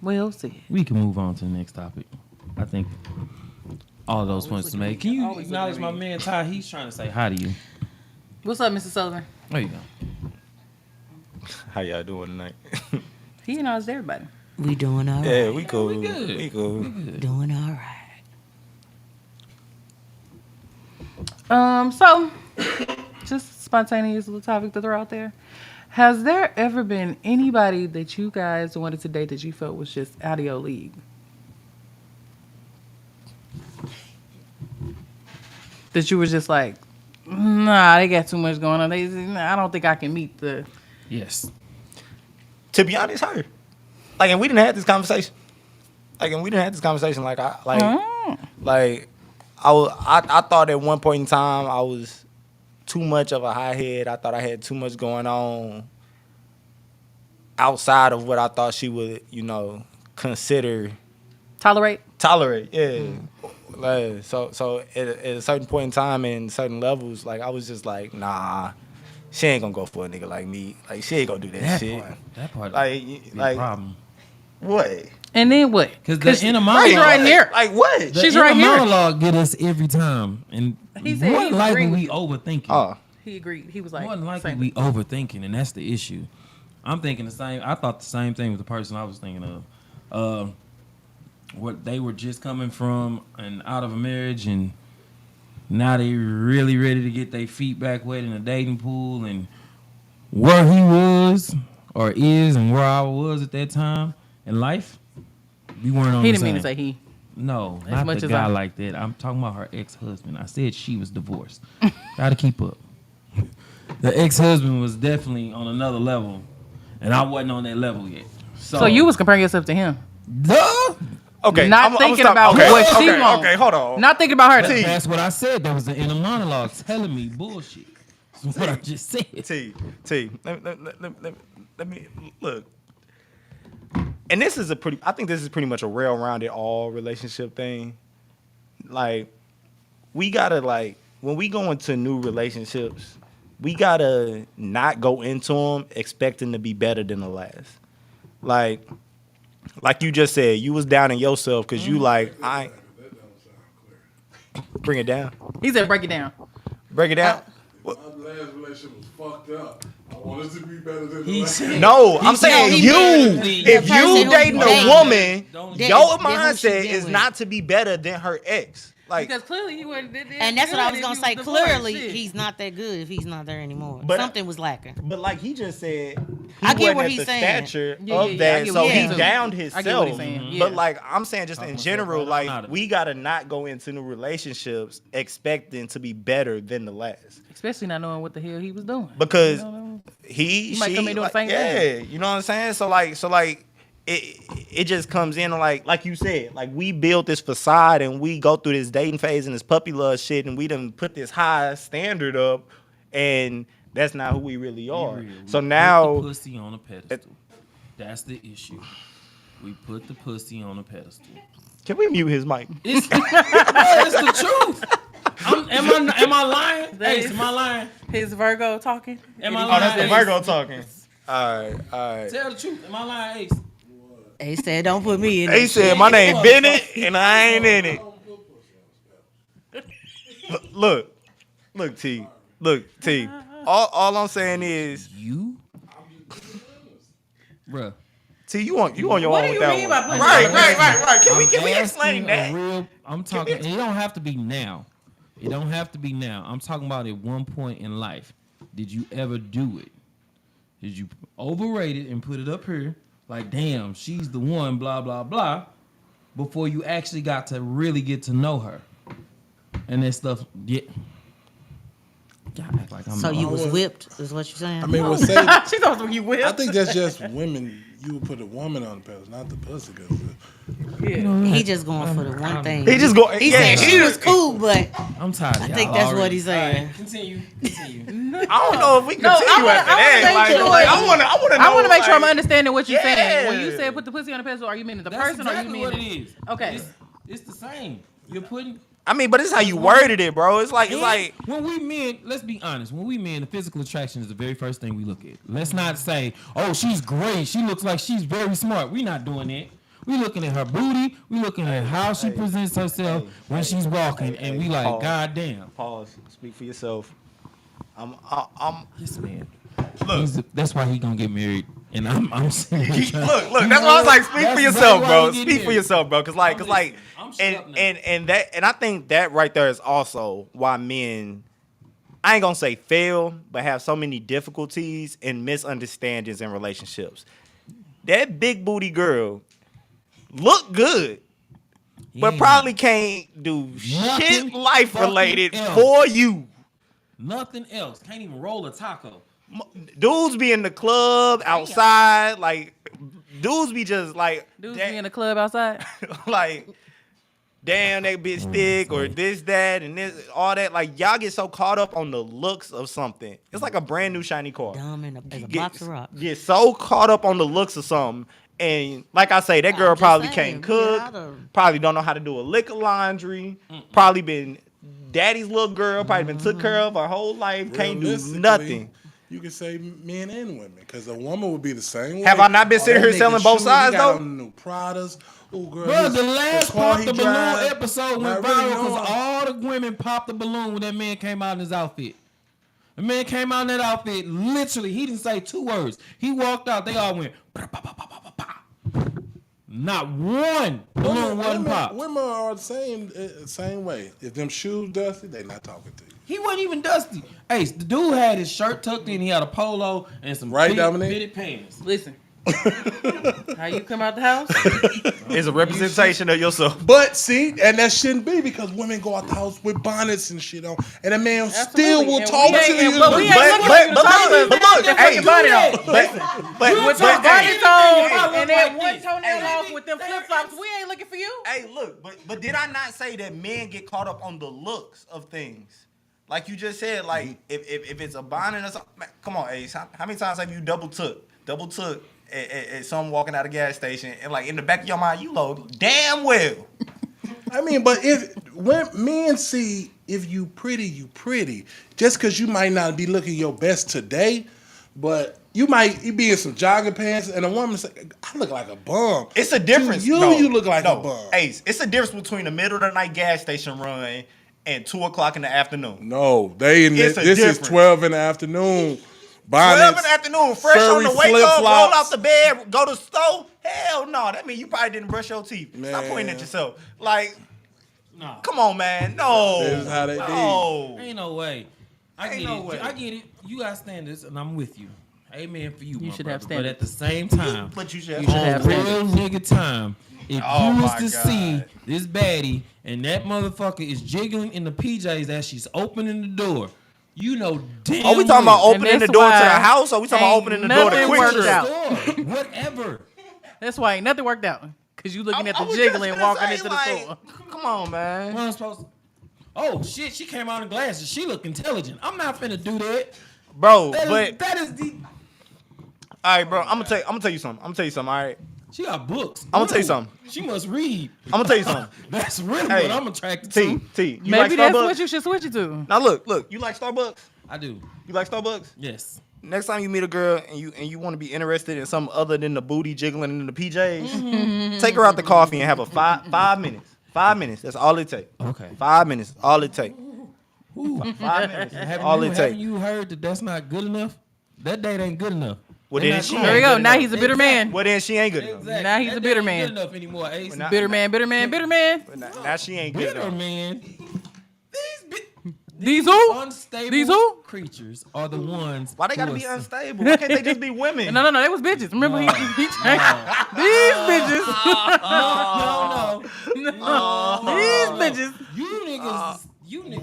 Well said. We can move on to the next topic. I think all of those points are made. Can you acknowledge my man Ty? He's trying to say hi to you. What's up, Mr. Sullivan? There you go. How y'all doing tonight? He acknowledged everybody. We doing all right. Yeah, we cool. we good. We cool. Doing all right. So just spontaneous little topic to throw out there. Has there ever been anybody that you guys wanted to date that you felt was just out of your league? That you were just like, nah, they got too much going on. I don't think I can meet the. Yes. To be honest, her. Like, and we didn't have this conversation. Like, I thought at one point in time I was too much of a hothead. I thought I had too much going on outside of what I thought she would, consider Tolerate? Yeah. Like, so at a certain point in time and certain levels, like, I was just like, nah, she ain't gonna go for a nigga like me. Like, she ain't gonna do that shit. That part Like, be like a problem. what? And then what? Because the inner She's monologue, right here. Like what? the She's inner right here. monologue get us every time, and He said more he than likely agreed with we you. overthinking. Oh, He agreed. He was like, More than likely same we thing. overthinking, and that's the issue. I'm thinking the same. I thought the same thing with the person I was thinking of. What they were just coming from and out of a marriage, and now they really ready to get their feet back wet in the dating pool, and where he was or is and where I was at that time in life, we weren't on He the didn't mean to same. say he. No, As not much the as guy I- like that. I'm talking about her ex-husband. I said she was divorced. Gotta keep up. The ex-husband was definitely on another level, and I wasn't on that level yet. So you was comparing yourself to him. Duh! okay. Not I'ma thinking stop. about Okay, what she okay, wants. Okay, hold on. Not thinking about her. though. That's what I said. There was an inner monologue telling me bullshit. That's what I just said. T. Let me look. And this is I think this is pretty much a well-rounded all relationship thing. Like, we gotta, like, when we go into new relationships, we gotta not go into them expecting to be better than the last. Like you just said, you was down in yourself because you like, bring it down. He said, break it down. Break it down. My last relationship was fucked up. I want it to be better than the He last. said- No, I'm saying he you. said the If person you who dating you a dating. woman, Don't- your That who she mindset been is with. not to be better than her ex. Like, Because clearly he wasn't. And that's what I was gonna say. Clearly, he's not that good if he's not there anymore. But- Something was lacking. but like he just said, he I get wasn't what at he's the saying. stature Yeah, of I that, get so what he he's saying. downed I get what himself. he's saying, yeah. But like I'm saying, just in myself general, right out like of we gotta not go into new relationships expecting to be better than the last, Especially not knowing what the hell he was doing. because You know? he might she come in doing like, the same yeah, thing. you know what I'm saying. So like it just comes in like you said, like we build this facade and we go through this dating phase and this puppy love shit, and we done put this high standard up, and that's not who we really are. So Put now the pussy on a pedestal. That's the issue. We put the pussy on a pedestal. can we mute his mic? It's the truth. Am I lying? Hey, am I lying? His Virgo talking. Am I Oh, lying? that's the Ace? Virgo talking. All right. Tell the truth. Am I lying, Ace? They said, "Don't put me in." He that said, shit." my name Bennett, and I ain't in it. Look, T. Look, T. All I'm saying is, You? Bruh. T, you on your What own do with you that mean one. by putting Right. Can we I'm explain asking that? I'm talking. It don't have to be now. It don't have to be now. I'm talking about at one point in life. Did you ever do it? Did you overrate it and put it up here? Like, damn, she's the one, blah, blah, blah, before you actually got to really get to know her. And that stuff, yeah. Act like I'm So you was was- whipped, is what you're saying? I mean, She's supposed to be with. I think that's just women you would put a woman on the pedestal, not the pussy. 'Cause He just going for the one thing. He just go. He said she was cool, but I'm tired. I think that's what he's saying. Continue. I don't know if we continue after that. I want to know. I want to make sure I'm like, understanding what you're saying. Yeah. When you said put the pussy on the pedestal, are you meaning the That's person exactly or you what it meaning? is. Okay. It's the same. You're putting. I mean, but this is how you worded it, bro. It's like When we men, let's be honest. When we men, the physical attraction is the very first thing we look at. Let's not say, "Oh, she's great. She looks like she's very smart." We're not doing that. We looking at her booty. We looking at how she presents herself when she's walking, and we like, pause. God damn. Pause. Speak for yourself. I'm This man. look. That's why he gonna get married, and I'm serious. Look. That's why I was like, speak That's for yourself, exactly why bro. he get Speak for married. yourself, bro. Cause I'm shut up now. and I think that right there is also why men, I ain't gonna say fail, but have so many difficulties and misunderstandings in relationships. That big booty girl look good, but Yeah. probably can't do shit Nothing life related fucking else. for you. Nothing else. Can't even roll a taco. Dudes be in the club, outside, like dudes be just like Dudes be in the club outside. like, damn, that bitch thick or this, that, and this, all that. Like, y'all get so caught up on the looks of something. It's like a brand new shiny car. Dumb as a box of rocks. Get so caught up on the looks of something. And like I say, that girl just probably saying, can't we cook, gotta- probably don't know how to do a lick of laundry, probably been daddy's little girl, probably been took care of her whole life, can't do realistically, nothing. You can say men and women, because a woman would be the same way. Have I not been sitting that here selling nigga both shoes, sides, he got though? on the new Pradas. Oh, girl, Bro, the last car Pop he the Balloon drive, episode went not really viral because knowing. all the women popped the balloon when that man came out in his outfit. The man came out in that outfit, literally, he didn't say 2 words. He walked out, they all went, "Bah, bah, bah, bah, bah, bah, bah." Not one balloon wasn't popped. Women are the same way. If them shoes dusty, they not talking to you. He wasn't even dusty. Hey, the dude had his shirt tucked in, he had a polo and some Right, big Dominic? fitted pants. Listen. How you come out the house? It's a representation of yourself. But see, and that shouldn't be, because women go out the house with bonnets and shit on, and a man still will And talk we to ain't- you. but we ain't looking for you to talk to us. but look, That hey, fucking bonnet on. but With hey, your bonnet on and that like one this. toenail off with them flip flops, we ain't looking for you. hey, look, but did I not say that men get caught up on the looks of things? Like you just said, like if it's a bonnet or something, man, come on, Ace. How many times have you double took at someone walking out of a gas station, and like in the back of your mind, you know damn well. I mean, but when men see if you pretty, you pretty. Just because you might not be looking your best today, but you be in some jogging pants, and a woman say, "I look like a bum." It's a difference. To you, no, you look like no, a bum. Ace, it's a difference between the middle of the night gas station run and 2:00 in the afternoon. No, It's a this is difference. 12 in the afternoon. 12 Bonnets, in the afternoon, fresh on the furry wake up, roll flip-flops. off the bed, go to the store. Hell no, that means you probably didn't brush your teeth. Stop Man. pointing at yourself. Like, No. come on, man. No. This is how they no. Ain't no way. I Ain't get no it. way. I get it. You got standards, and I'm with you. Amen for you. You my should have brother. But standards. at the same time, But you should You should have real standards. nigga time, if Oh you was my to God. see this baddie and that motherfucker is jiggling in the PJs as she's opening the door, you know damn. Are we talking about well. opening the that's door to the why house, or are we talking about ain't opening the door to nothing quick worked trip? out. Store, whatever. That's why ain't nothing worked out. Cause you looking at I the was just jiggling gonna walking say, into the like, store. Come on, man. What I'm supposed to? Oh shit! She came out in glasses. She look intelligent. I'm not finna do that. Bro, That is, but that is the. all right, bro. I'm gonna tell you something. All right. She got books. I'ma tell you Ooh, something. She must read. I'm gonna tell you something. That's really Hey, what I'm attracted T, to. you Maybe like that's Starbucks? what you should switch it to. Now look. You like Starbucks? I do. You like Starbucks? Yes. Next time you meet a girl and you want to be interested in something other than the booty jiggling in the PJs, take her out the coffee and have a 5 minutes. 5 minutes. That's all it takes. Okay. 5 minutes. All it takes. Ooh. 5 minutes. Haven't all you, it haven't takes. you heard that that's not good enough? That date ain't good enough. Well, They then not she good There we ain't go. good Now enough. he's a bitter man. Well, then she ain't good enough. Exactly. Now he's That a bitter date ain't man. Good enough anymore, Ace. Nah. Bitter man, bitter man, bitter man. Now she ain't good Bitter enough. man. These who? Unstable These who? creatures are the ones. Why they gotta who be are- unstable? Why can't they just be women? No, they was bitches. Remember he changed these bitches. No. These bitches. You niggas, You niggas.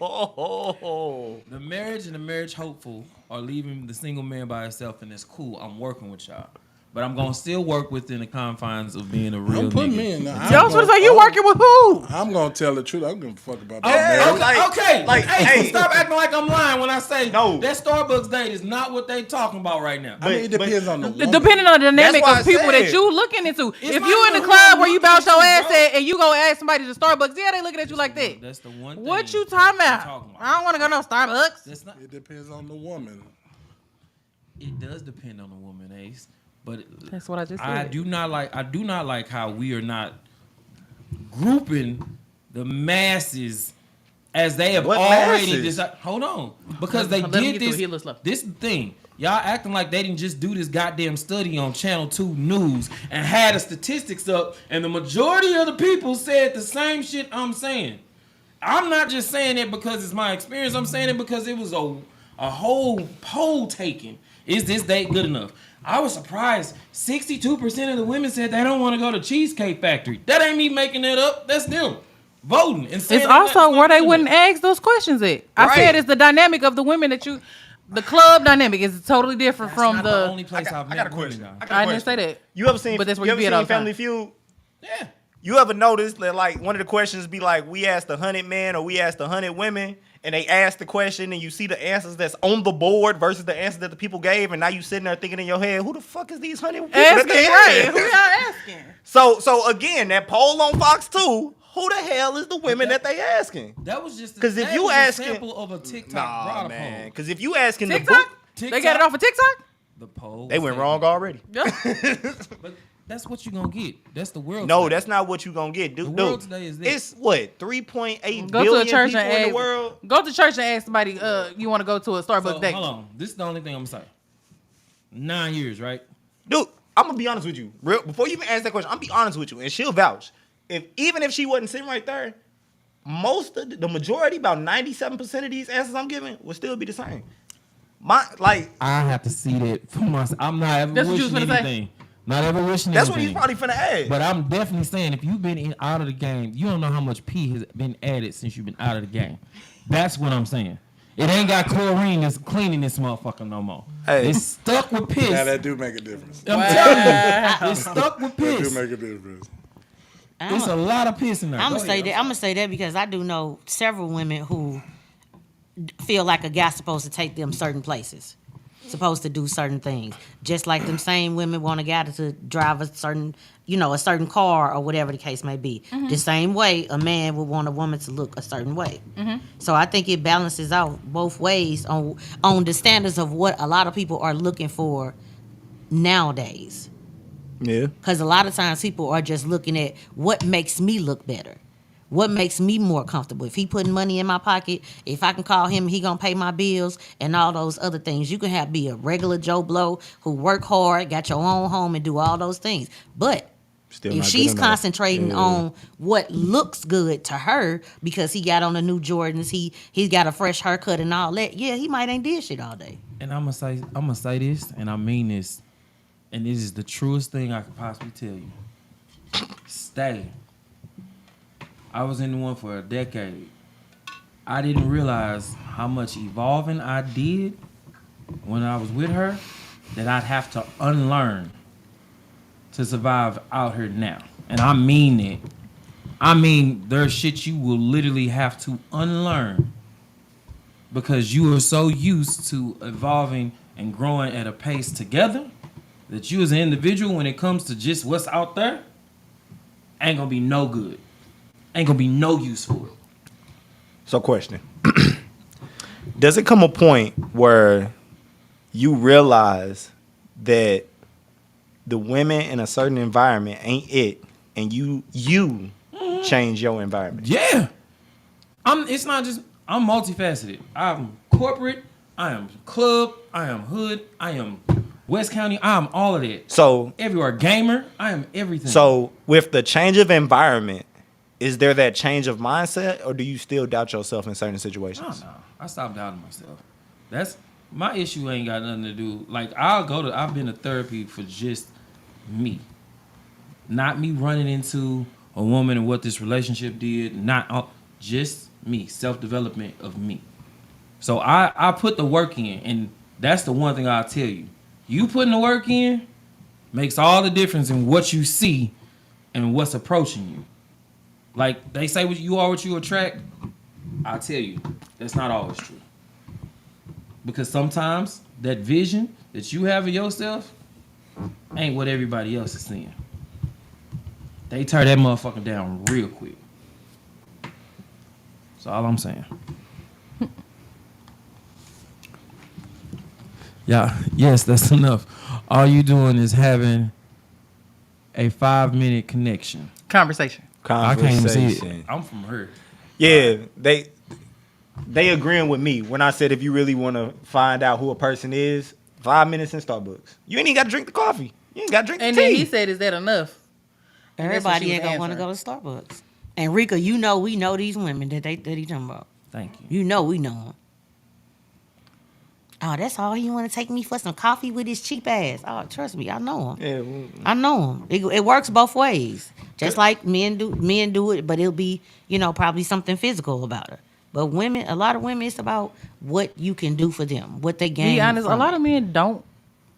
Whoa. The marriage and the marriage hopeful are leaving the single man by himself, and it's cool. I'm working with y'all. But I'm gonna still work within the confines of being a real Don't put nigga. me in there. Yo, I was gonna say, you working with who? I'm gonna tell the truth. I don't give a fuck about Okay, that. Like- okay. like, hey, hey. stop acting like I'm lying when I say No. that Starbucks date is not what they talking about right now. I mean, it depends on the woman. Depending on the dynamic That's of why I people said. that you looking into. It's If not you in even the who club I'm where you looking bounce your into, ass bro. at and you go ask somebody to Starbucks, yeah, they looking at you like that. That's the one thing. What you talking about? talking about. I don't want to go no Starbucks. That's not. It depends on the woman. It does depend on the woman, Ace. But That's what I just said. I do not like how we are not grouping the masses as they have What already masses? decided. Hold on, because they Let him did get to this. it. He a little slow. This the thing. Y'all acting like they didn't just do this goddamn study on Channel 2 News and had the statistics up, and the majority of the people said the same shit I'm saying. I'm not just saying it because it's my experience. I'm saying it because it was a whole poll taken. Is this date good enough? I was surprised. 62% of the women said they don't want to go to Cheesecake Factory. That ain't me making that up. That's them voting and saying It's that also that's where they not wouldn't good enough. ask those questions at. I Right. said it's the dynamic of the women that you, the club dynamic is totally different That's from not the. only place I've I met got a women, question. guys. got a I didn't question. say that. You ever seen? But that's where you you ever be at all seen the time. Family Feud? Yeah. You ever noticed that like one of the questions be like, we asked 100 men or we asked 100 women, and they asked the question and you see the answers that's on the board versus the answers that the people gave, and now you sitting there thinking in your head, who the fuck is these 100 people that Asking they right. asked? Who y'all asking? So again, that poll on Fox 2, who the hell is the women that they asking? That was just 'Cause if that you was asking- a sample of a TikTok Nah, broader man. poll. Because if you asking the TikTok? book, They got it off of TikTok? The poll. they was went taken. wrong already. Yeah. But that's what you gonna get. That's the world. No, today. that's not what you gonna get. Dude, The world today is this. It's what 3.8 Go to billion a church people and in ask. the world. Go to church and ask somebody. You want to go to a Starbucks So, date? hold on. This is the only thing I'm gonna say. 9 years, right? Dude, I'm gonna be honest with you. Before you even ask that question, I'm gonna be honest with you, and she'll vouch. Even if she wasn't sitting right there, most of the majority, about 97% of these answers I'm giving, would still be the same. I have to see that for myself. I'm not ever That's what you wishing was finna say? anything. Not ever wishing that's what anything. he's probably finna add. But I'm definitely saying, if you've been out of the game, you don't know how much pee has been added since you've been out of the game. That's what I'm saying. It ain't got chlorine that's cleaning this motherfucker no more. Hey. It's stuck with piss. Now that do make a difference. I'm telling you, it's stuck with That do piss. make a difference. It's a lot of piss in there. I'm Go gonna say ahead. that. I'm gonna say that because I do know several women who feel like a guy's supposed to take them certain places, supposed to do certain things. Just like them same women want a guy to drive a certain, a certain car or whatever the case may be. The same way a man would want a woman to look a certain way. So I think it balances out both ways on the standards of what a lot of people are looking for nowadays. yeah. Because a lot of times people are just looking at what makes me look better. What makes me more comfortable? If he putting money in my pocket, if I can call him, he gonna pay my bills and all those other things. You can be a regular Joe Blow who work hard, got your own home and do all those things. But Still if not good she's enough. concentrating Yeah. on what looks good to her because he got on the new Jordans, he's got a fresh haircut and all that, yeah, he might ain't did shit all day. And I'm gonna say this, and I mean this, and this is the truest thing I could possibly tell you. Stay. I was in one for a decade. I didn't realize how much evolving I did when I was with her that I'd have to unlearn to survive out here now. And I mean it. I mean, there's shit you will literally have to unlearn because you are so used to evolving and growing at a pace together that you as an individual, when it comes to just what's out there, ain't gonna be no good. Ain't gonna be no use for it. So, question: does it come a point where you realize that the women in a certain environment ain't it, and you change your environment? Yeah. It's not just, I'm multifaceted. I'm corporate, I am club, I am hood, I am West County, I am all of that. So, Everywhere. Gamer, I am everything. so with the change of environment, is there that change of mindset, or do you still doubt yourself in certain situations? No. I stopped doubting myself. That's my issue. Ain't got nothing to do. Like I've been to therapy for just me, not me running into a woman and what this relationship did. just me, self-development of me. So I put the work in, and that's the one thing I'll tell you. You putting the work in makes all the difference in what you see and what's approaching you. Like they say, you are what you attract. I'll tell you, that's not always true. Because sometimes that vision that you have of yourself ain't what everybody else is seeing. They tear that motherfucker down real quick. That's all I'm saying. Yeah, yes, that's enough. All you doing is having a 5-minute connection. Conversation. I can't even see it. I'm from her. Yeah, they agreeing with me when I said if you really want to find out who a person is, 5 minutes in Starbucks. You ain't even got to drink the coffee. You ain't got to drink the And tea. then he said, "Is that enough?" Everybody ain't gonna want to go to Starbucks. And Rika, we know these women that he talking about. Thank you. We know them. Oh, that's all he want to take me for some coffee with his cheap ass. Oh, trust me, I know him. Yeah, I know him. It works both ways. Just like men do it, but it'll be, probably something physical about it. But women, a lot of women, it's about what you can do for them, what they gain. Be honest, a from lot it. of men don't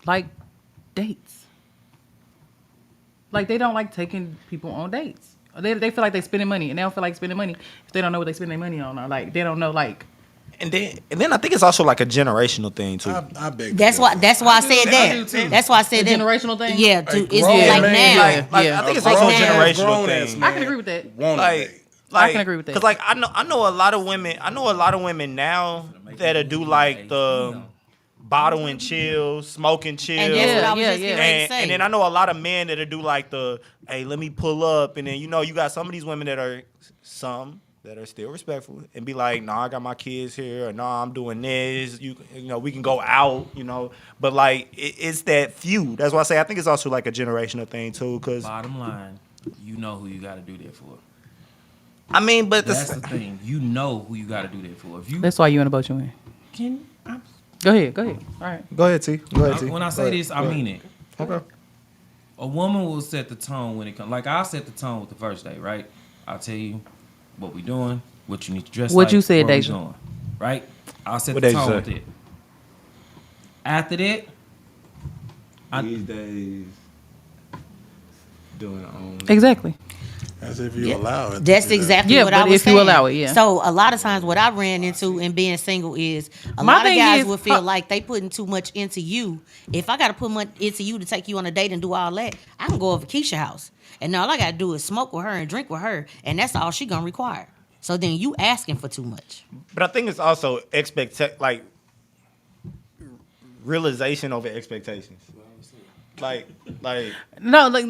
like dates. Like they don't like taking people on dates. They feel like they spending money, and they don't feel like spending money if they don't know what they spend their money on, or like they don't know like. and then I think it's also like a generational thing too. I beg. That's why I said I do that. too. That's why I said A that. generational thing? Yeah, A it's grown like man. now. Like, Yeah. I think it's Like also a now. generational thing. I can agree with that. I can agree with that. Cause like I know a lot of women. I know a lot of women now that'll do like the bottle and chill, smoke and chill. And that's what I was Yeah, just yeah. getting ready to say. And then I know a lot of men that'll do like the, hey, let me pull up, and then you got some of these women that are still respectful and be like, nah, I got my kids here, or nah, I'm doing this. You know, we can go out, but like it's that few. That's why I say I think it's also like a generational thing too. Cause Bottom line, you know who you got to do that for. I mean, but That's the thing. You know who you got to do that for. If you That's why you in a boat you in. can, Go ahead. All right. go ahead, T. Go ahead, T. when I say this, I mean it. Okay. A woman will set the tone when it comes. Like I'll set the tone with the first day, right? I'll tell you what we doing, what you need to dress What like, you said, where we Deja. going, right? I'll set What the Deja tone said? with it. After that, These days, doing Exactly. As if you allow it. to That's be that. exactly Yeah, what but I was if you saying. allow it, yeah. So a lot of times what I ran into in being single is a My lot of thing guys is, would feel like they putting too much into you. If I got to put much into you to take you on a date and do all that, I can go over to Keisha's house. And all I got to do is smoke with her and drink with her. And that's all she going to require. So then you asking for too much. But I think it's also realization over expectations. Like No, like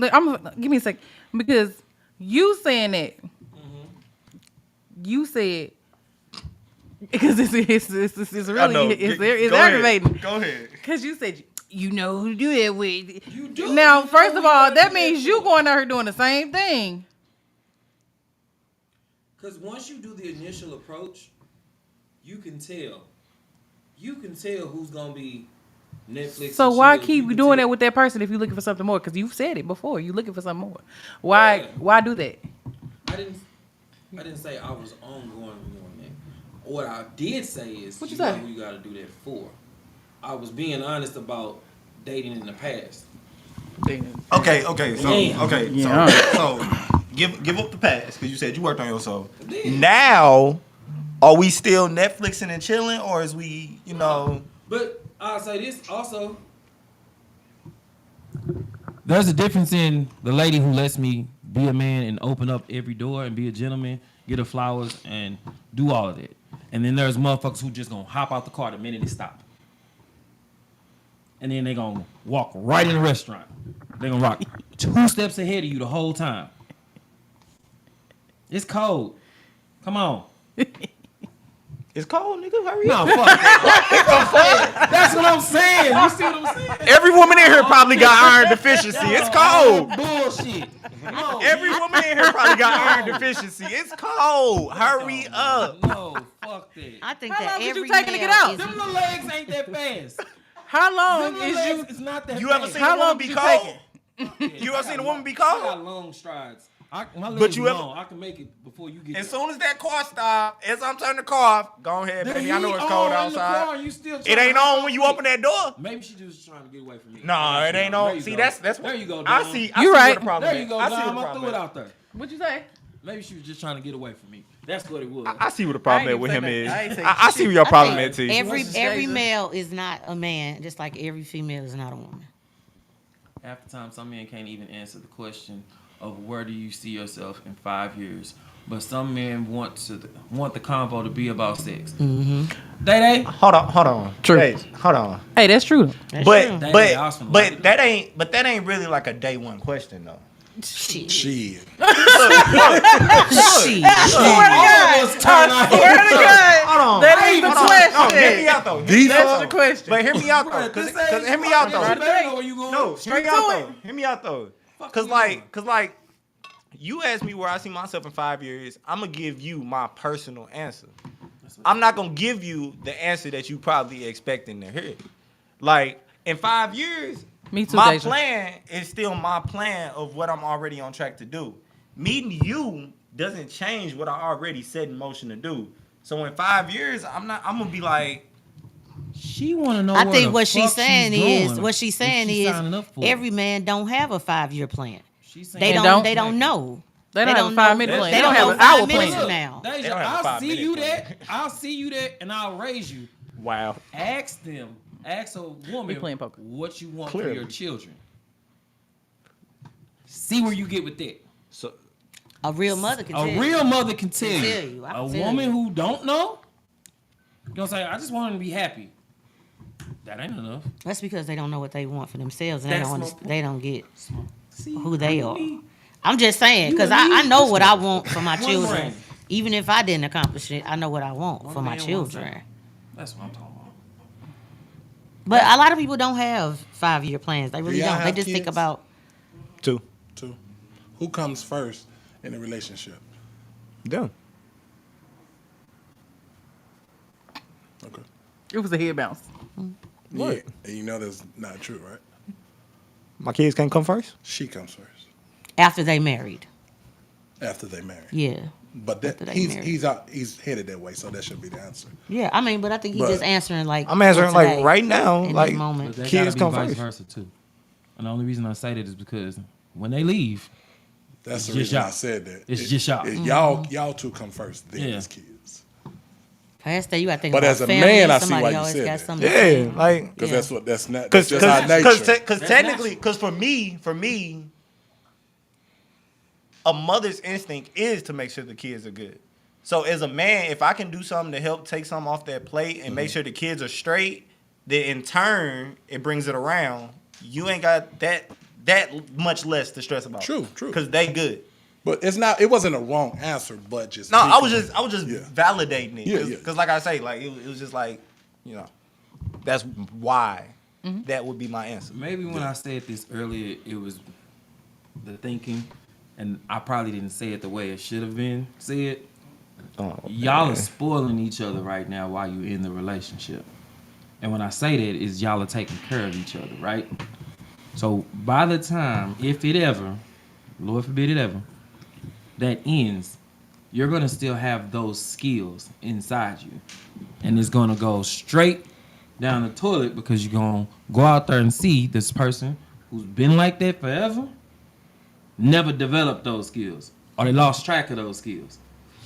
give me a sec, because you saying that. You said because it's really it's aggravating. Go ahead. Because you said you know who to do it with. You do. Now, first of all, that means you going out here doing the same thing. because once you do the initial approach, you can tell. You can tell who's gonna be Netflix. So and why chill. You keep can doing tell. that with that person if you're looking for something more? Because you've said it before. You're looking for something more. Why do that? I didn't say I was ongoing doing that. What I did say is What you know say? who you got to do that for. I was being honest about dating in the past. Okay. Yeah. So give up the past because you said you worked on yourself. Now, are we still Netflixing and chilling, or is we, But I'll say this also. There's a difference in the lady who lets me be a man and open up every door and be a gentleman, get her flowers and do all of that. And then there's motherfuckers who just gonna hop out the car the minute it stop. And then they gonna walk right in the restaurant. They gonna rock 2 steps ahead of you the whole time. It's cold. Come on. it's cold, nigga. Hurry No, up. fuck that. That's what I'm saying. You see what I'm saying? Every woman in here probably got iron deficiency. It's cold. Bullshit. No, Every woman in here probably got iron deficiency. It's cold. Hurry up. No, fuck that. I think How that long was every you taking to get male out? is- Them little legs ain't that fast. How long Them is little you? legs is not that You fast. ever seen How a woman long be did you cold? take You ever seen a woman be I got cold? long strides. My legs But you are ever- long. I can make it before you get As there. soon as that car stop, as I'm turning the car off, go ahead, The baby. I know heat it's cold on in the car, outside. you still It trying ain't to on hop when you me. open that door. Maybe she just trying to get away from me. No, I it got you, ain't Dom. on. There you See, go. that's There you go, I Dom. see. You I see right. where the problem There is. you go, I see where Dom. the I problem threw it is. out there. What you say? Maybe she was just trying to get away from me. That's what it was. I see where the I problem ain't is with even him say is. that. I ain't say I see shit. where your I problem think is, T. Every Jesus. male is not a man, just like every female is not a woman. Half the time, some men can't even answer the question of where do you see yourself in 5 years. But some men want the convo to be about sex. Mm-hmm. Day. Hold on. True. Wait, hold on. Hey, that's true. That's But true. Day, I was finna light it up. that ain't really like a day one question though. Shit. Shit. Shit. All of us turn our heads. Hold on. That ain't the Hold on. question. No, hear me out though. That's the question. But hear me out though. Right, Cause this ain't- hear me out You though. better know where you going. No, Straight hear me out to though. Hear me out though. Cause you like, you asked me where I see myself in 5 years. I'm gonna give you my personal answer. I'm not gonna give you the answer that you probably expecting to hear. Like in 5 years, Me too, my Deja. plan is still my plan of what I'm already on track to do. Meeting you doesn't change what I already set in motion to do. So in 5 years, I'm gonna be like, She want to know. I where think the what she's fuck saying going is what she's if saying she is signing up for it. every man don't have a 5-year plan. She's saying They They don't. don't? They don't know. They don't have a know- 5-minute plan. They They don't don't know have an hour 5 minutes plan. from now. Deja, They don't have a I'll 5 see minute you plan. that. I'll see you that, and I'll raise you. wow. Ask them. Ask a woman We playing poker. what you want Clearly. for your children. See where you get with that. So A real mother can tell A you. real mother can tell Can you. tell you. I A can tell woman you. who don't know, you know what I'm saying? I just want them to be happy. That ain't enough. That's because they don't know what they want for themselves, and That's they don't get See, who they you are. need- I'm just saying You because and me, I know this what I motherfucker. want for my One children. brain. Even if I didn't accomplish it, I know what I want One for my man, one children. sound. That's what I'm talking about. But a lot of people don't have 5-year plans. They really y'all don't. They have just think kids? about. 2. Who comes first in a relationship? Done. Okay. It was a head bounce. Yeah. And you know that's not true, right? My kids can't come first? She comes first After they married. after they marry. Yeah. But After that they marry. he's headed that way, so that should be the answer. Yeah. I mean, but I think he's But- just answering like. I'm answering for like today, right now, in like this moment. But they kids gotta be come vice first. versa too. And the only reason I say that is because when they leave, That's the It's just reason y'all. I said that. It's just y'all. Y'all two come first, then Yeah. his kids. Past that, you got to think But about as a family. man, I see Somebody why you always said got that. something to say. Yeah, like Because Yeah. that's what that's not. Cause, That's just our nature. cause technically, cause for me, a mother's instinct is to make sure the kids are good. So as a man, if I can do something to help take something off that plate and make sure the kids are straight, then in turn it brings it around. You ain't got that much less to stress about. True. Cause they good. But it's not. It wasn't a wrong answer, but just No, I speaking- was just Yeah. validating it. Yeah, Cause, yeah. 'cause like I say, like it was just like, you know, that's why that would be my answer. maybe when I said this earlier, it was the thinking, and I probably didn't say it the way it should have been said. Oh, Y'all are spoiling each other right now while you're in the relationship. And when I say that, is y'all are taking care of each other, right? So by the time, if it ever, Lord forbid it ever, that ends, you're gonna still have those skills inside you. And it's gonna go straight down the toilet because you're gonna go out there and see this person who's been like that forever, never developed those skills. Or they lost track of those skills.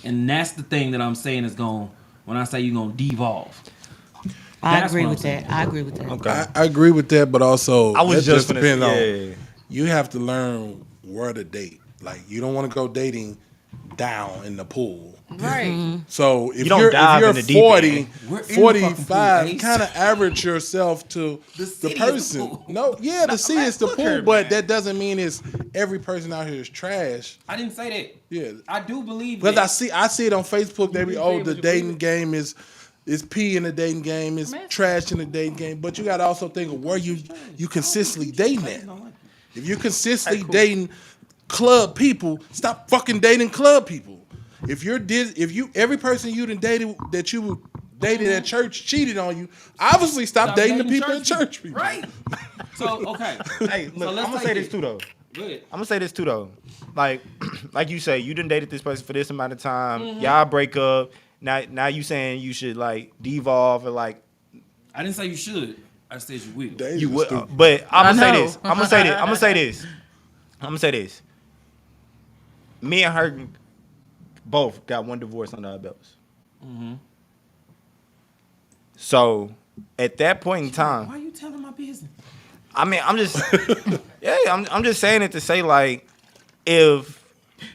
And that's the thing that I'm saying is going, when I say you're going to devolve. I That's agree what with I'm saying. that. I agree with that. Okay. I agree with that, but also I was that just just gonna depends say, on. You have to learn where to date. Like you don't want to go dating down in the pool. Right. So if don't you're dive in the deep 40, end. We're in the fucking 45, pool, Ace. kind of average yourself to The the city is the person. pool. No, yeah, the sea is the look pool, here, but man. that doesn't mean it's every person out here is trash. I didn't say that. Yeah. I do believe Because that. I see it on Facebook. They be, You oh, say the what you dating believe. game is pee in the dating game, is Man. trash in the dating game. But you got to also think of where you consistently dating at. If you're consistently dating club people, stop fucking dating club people. If you every person you done dated that you dated at church cheated on you, obviously stop dating the people at church people. Right. So, okay. Hey, look, So I'm let's gonna take say this it. too though. Go ahead. I'm gonna say this too though. like like you say, you done dated this person for this amount of time. Y'all break up. Now you saying you should like devolve or like I didn't say you should. I said you will. Days you is would. stupid. But I'm gonna I say know. this. I'm gonna say this. I'm gonna say this. I'm gonna say this. Me and her both got one divorce under our belts. So at that point in time, Why are you telling my business? I mean, I'm just I'm just saying it to say like if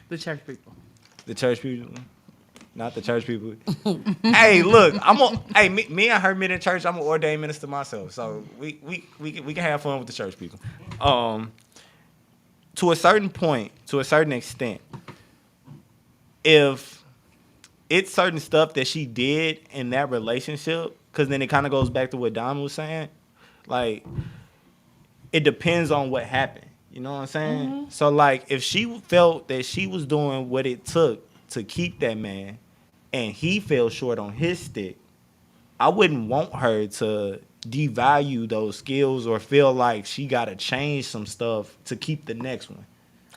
The church people. the church people, not the church people. Hey, look, me and her meet in church. I'm an ordained minister myself, so we can have fun with the church people. To a certain point, to a certain extent, if it's certain stuff that she did in that relationship, because then it kind of goes back to what Dom was saying, like it depends on what happened. You know what I'm saying? So like if she felt that she was doing what it took to keep that man and he fell short on his stick, I wouldn't want her to devalue those skills or feel like she got to change some stuff to keep the next one.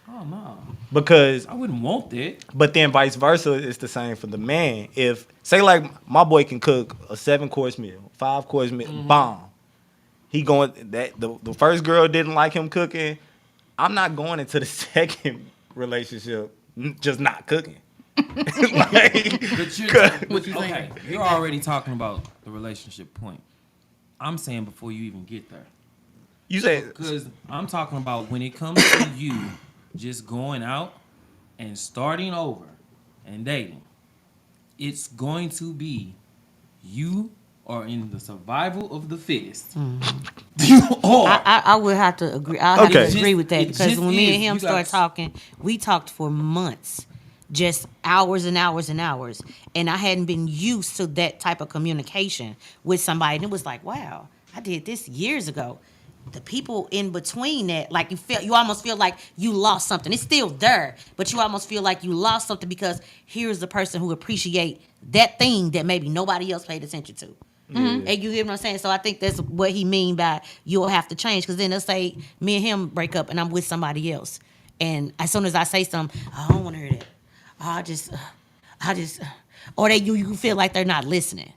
Oh no, Because I wouldn't want that. but then vice versa, it's the same for the man. If say like my boy can cook a 7-course meal, 5-course meal, bomb. He going that the first girl didn't like him cooking. I'm not going into the second relationship just not cooking. Like, But you're, What you saying? okay, you're already talking about the relationship point. I'm saying before you even get there. you said Because I'm talking about when it comes to you just going out and starting over and dating, it's going to be you are in the survival of the fittest. You are. I would have to agree. I have Okay. to agree with that It because just when me is. and him You got started to- talking, we talked for months, just hours and hours and hours, and I hadn't been used to that type of communication with somebody. And it was like, wow, I did this years ago. The people in between that, like you almost feel like you lost something. It's still there, but you almost feel like you lost something because here's the person who appreciate that thing that maybe nobody else paid attention to. And you hear what I'm saying? So I think that's what he mean by you'll have to change. Because then they'll say me and him break up and I'm with somebody else. And as soon as I say something, I don't want to hear that. I just, or you feel like they're not listening.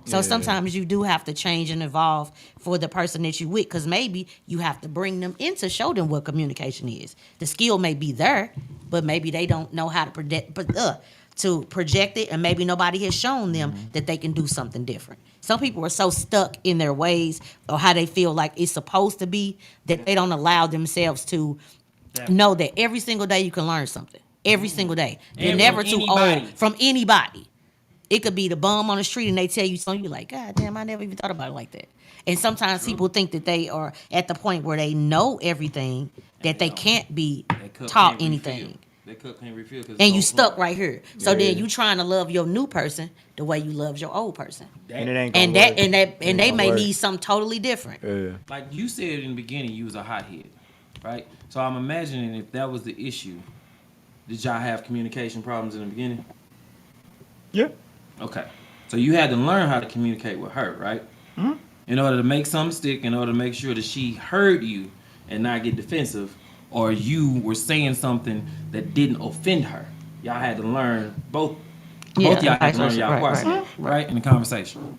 So sometimes you do have to change and evolve for the person that you with. Because maybe you have to bring them in to show them what communication is. The skill may be there, but maybe they don't know how to project it, and maybe nobody has shown them that they can do something different. Some people are so stuck in their ways or how they feel like it's supposed to be that they don't allow themselves to know that every single day you can learn something. Every single day. You're And never from too anybody. old from anybody. It could be the bum on the street and they tell you something, you're like, God damn, I never even thought about it like that. And sometimes people think that they are at the point where they know everything, that they can't be That cup taught can't anything. refill. That cup can't refill. 'Cause And it's you so stuck full. right here. So then you trying to love your new person the way you loved your old person. and it ain't gonna And work. they gonna may work. need something totally different. Yeah. Like you said in the beginning, you was a hothead, right? So I'm imagining if that was the issue, did y'all have communication problems in the beginning? Yeah. Okay. So you had to learn how to communicate with her, right? In order to make something stick, in order to make sure that she heard you and not get defensive, or you were saying something that didn't offend her. Y'all had to learn both. Yeah, Both y'all had vice to learn versa. y'all Right, parts, right, right, in the conversation.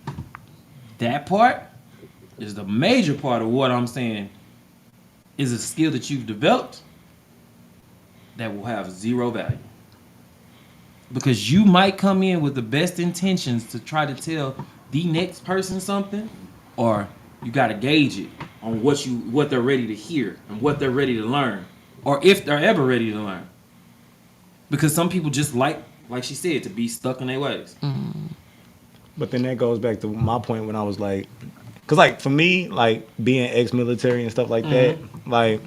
That part is the major part of what I'm saying is a skill that you've developed that will have zero value. Because you might come in with the best intentions to try to tell the next person something, or you got to gauge it on what they're ready to hear and what they're ready to learn, or if they're ever ready to learn. Because some people just like she said, to be stuck in their ways. But then that goes back to my point when I was like, because like for me, like being ex-military and stuff like that, like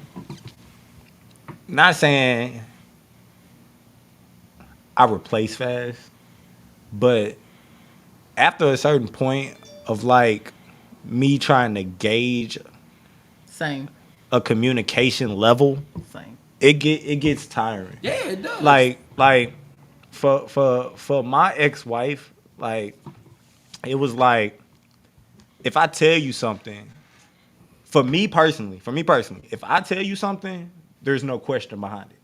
not saying I replace fast, but after a certain point of like me trying to gauge Same. a communication level, Same. it gets tiring. Yeah, it does. Like for my ex-wife, like it was like if I tell you something, for me personally, if I tell you something, there's no question behind it.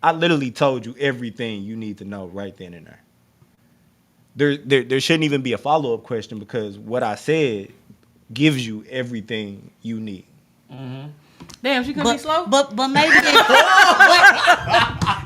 I literally told you everything you need to know right then and there. There shouldn't even be a follow-up question because what I said gives you everything you need. Damn, she could be slow. But maybe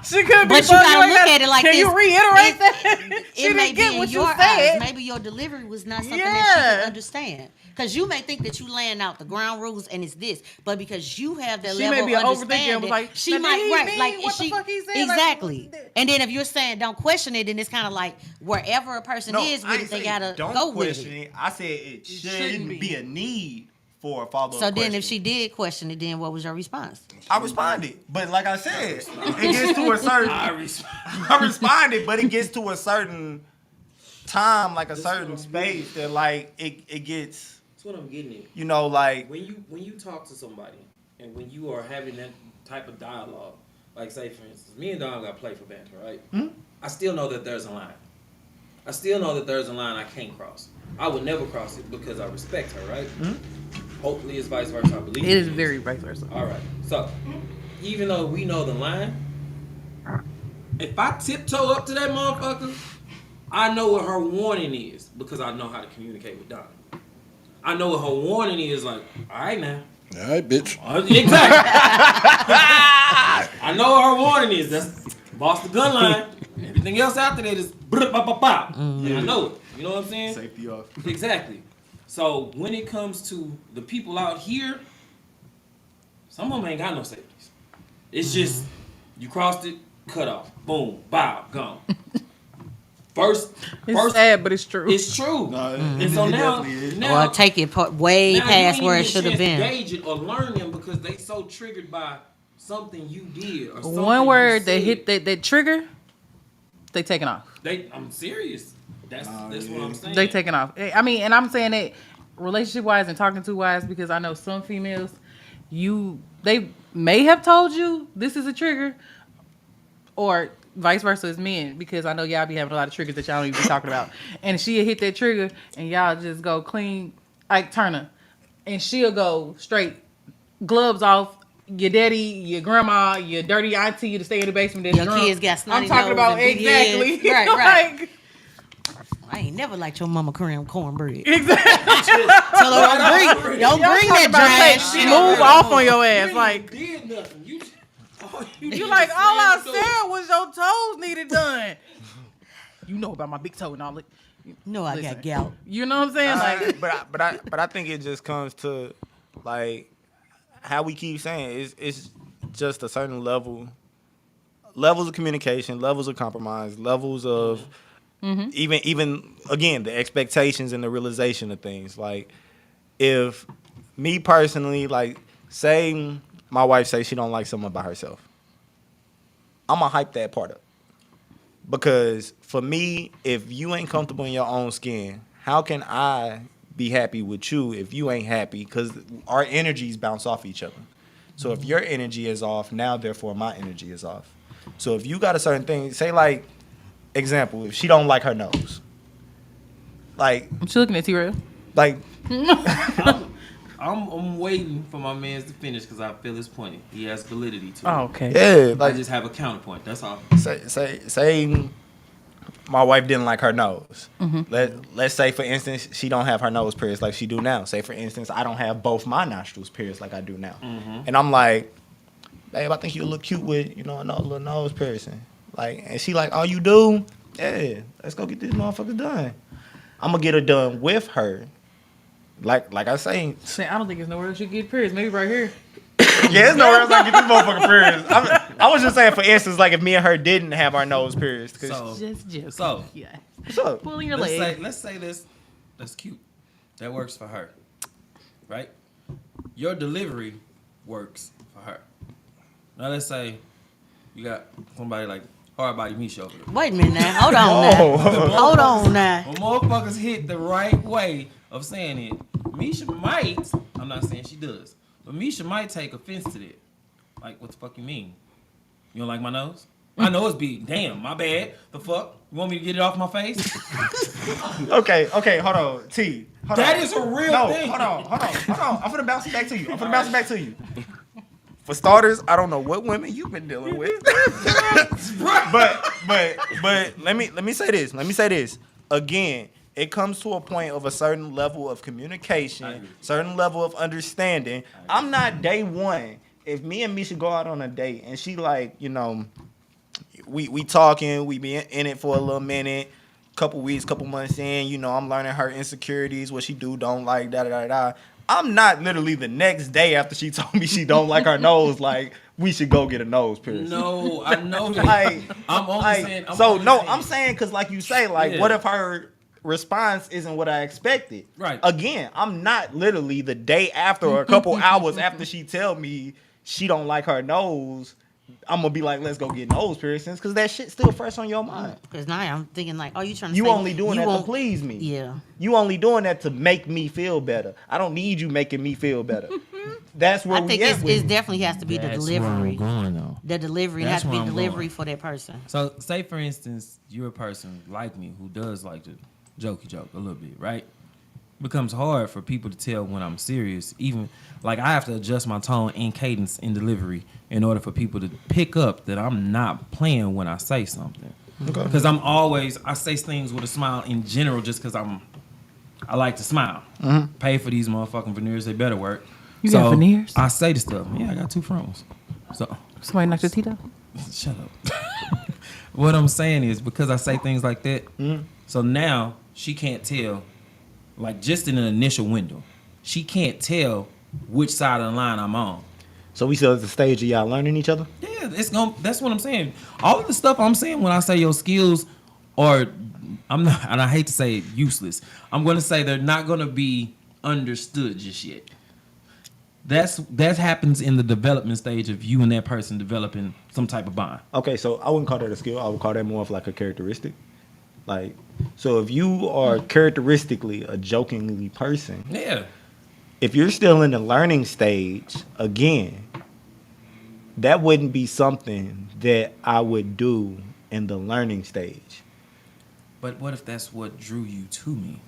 She could be but you slow. gotta ain't look got- at it like Can this. you reiterate that? She It may didn't be get in what you your said. eyes. Maybe your delivery was not something that she Yeah. could understand. Because you may think that you laying out the ground rules and it's this, but because you have that She level may be of overthinking understanding, and was like, she "Now, might did he right mean like what she the fuck he said?" Like, exactly. And then if you're saying don't question it, then it's kind of like wherever a person is with it, they gotta don't go with question it. it. I said it shouldn't be. be a need for a follow-up So question. then, if she did question it, then what was your response? I responded, but like I said, it gets to a certain. I responded, but it gets to a certain time, like a certain space that like it gets. That's what I'm getting at. You know, like When you talk to somebody and when you are having that type of dialogue, like say for instance, me and Don got play for banter, right? I still know that there's a line. I still know that there's a line I can't cross. I would never cross it because I respect her, right? Hopefully it's vice versa. I believe It is very vice versa. All right. So even though we know the line, if I tiptoe up to that motherfucker, I know what her warning is because I know how to communicate with Don. I know what her warning is. Like, all right now. All right, bitch. Exactly. I know what her warning is. That's boss the gun line. Everything else after that is brr, bop, bop, bop. I know it. You know what I'm saying? safety off. Exactly. So when it comes to the people out here, some of them ain't got no safeties. It's just you crossed it, cut off, boom, bow, gone. First, It's sad, but it's true. it's true. And so now, Or take it way now past you where it ain't should have even been. gauge it or learn them because they so triggered by something you did or something One word you that said. hit that trigger, they taking off. I'm serious. That's what I'm saying. They taking off. I mean, and I'm saying that relationship wise and talking to wise because I know some females, they may have told you this is a trigger, or vice versa as men because I know y'all be having a lot of triggers that y'all don't even be talking about. And she'll hit that trigger and y'all just go clean Ike Turner, and she'll go straight gloves off. Your daddy, your grandma, your dirty auntie to stay in the basement. That's Your drunk. kids got snotty I'm talking nose about and big exactly. heads. Right. Like, I ain't never liked your mama cornbread. exactly. Tell her don't bring Y'all that talking about dry like, shit. move off on your ass. You Like, did nothing. you like, all I said was your toes needed done. You know about my big toe and all that. No, I Listen. got gout. You know what I'm saying? Like, but I think it just comes to like how we keep saying it's just a certain levels of communication, levels of compromise, levels of even again the expectations and the realization of things. Like if me personally, like say my wife say she don't like something by herself, I'm gonna hype that part up. Because for me, if you ain't comfortable in your own skin, how can I be happy with you if you ain't happy? Because our energies bounce off each other. So if your energy is off, now therefore my energy is off. So if you got a certain thing, say like, example, if she don't like her nose, like, she looking at T-Rail. like, I'm waiting for my man's to finish because I feel his point. He has validity to it. Oh, okay. yeah, I like just have a counterpoint. That's all. say my wife didn't like her nose. Let's say for instance she don't have her nose pierced like she do now. Say for instance I don't have both my nostrils pierced like I do now. And I'm like, babe, I think you look cute with a little nose piercing. Like, and she like, oh, you do? Yeah, let's go get this motherfucker done. I'm gonna get her done with her. Like I say, I don't think there's nowhere else you can get pierced. Maybe right here. yeah, there's nowhere else I can get this motherfucker pierced. I was just saying, for instance, like if me and her didn't have our nose pierced. Just. So Yeah. What's up? Pulling your leg. let's say this. That's cute. That works for her, right? Your delivery works for her. Now let's say you got somebody like hard body Misha over there. Wait a minute now. Hold on now. Hold on now. When motherfuckers hit the right way of saying it, Misha might, I'm not saying she does, but Misha might take offense to that. Like, what the fuck you mean? You don't like my nose? I know it's big. Damn, my bad. The fuck? You want me to get it off my face? Okay, hold on. T. Hold That on. is a real No, thing. hold on. I'm finna bounce it back to you. For starters, I don't know what women you've been dealing with. but let me say this. Let me say this. Again, it comes to a point of a certain level of communication, certain level of understanding. I'm not day one. If me and Misha go out on a date and she like, you know, we talking, we be in it for a little minute, couple weeks, couple months in, you know, I'm learning her insecurities, what she do, don't like, da. I'm not literally the next day after she told me she don't like her nose, like, we should go get a nose piercing. No, I know that. Like, I'm only like, saying. I'm saying because, like you say, like, what if her response isn't what I expected? Right. Again, I'm not literally the day after or a couple hours after she tell me she don't like her nose, I'm gonna be like, let's go get nose piercings, because that shit's still fresh on your mind. Because now I'm thinking like, oh, you trying to You say only doing you that won't- to please me. Yeah. You only doing that to make me feel better. I don't need you making me feel better. That's where I think we at with it definitely has to be the delivery. going though. The delivery That's has to be where I'm delivery going. for that person. So, say for instance, you're a person like me who does like to jokey joke a little bit, right? Becomes hard for people to tell when I'm serious. Even like I have to adjust my tone and cadence in delivery in order for people to pick up that I'm not playing when I say something. Okay. Because I say things with a smile in general, just because I like to smile. Pay for these motherfucking veneers; they better work. You got veneers? I say the stuff. Yeah, I got 2 front ones. So Somebody knocked your teeth out? shut up. What I'm saying is because I say things like that, so now she can't tell, like just in an initial window, she can't tell which side of the line I'm on. So we still at the stage of y'all learning each other? Yeah, that's what I'm saying. All of the stuff I'm saying when I say your skills are, I'm not, and I hate to say it, useless. I'm gonna say they're not gonna be understood just yet. That happens in the development stage of you and that person developing some type of bond. Okay, so I wouldn't call that a skill. I would call that more of like a characteristic. Like, so if you are characteristically a jokingly person, Yeah. if you're still in the learning stage, again, that wouldn't be something that I would do in the learning stage. But what if that's what drew you to me?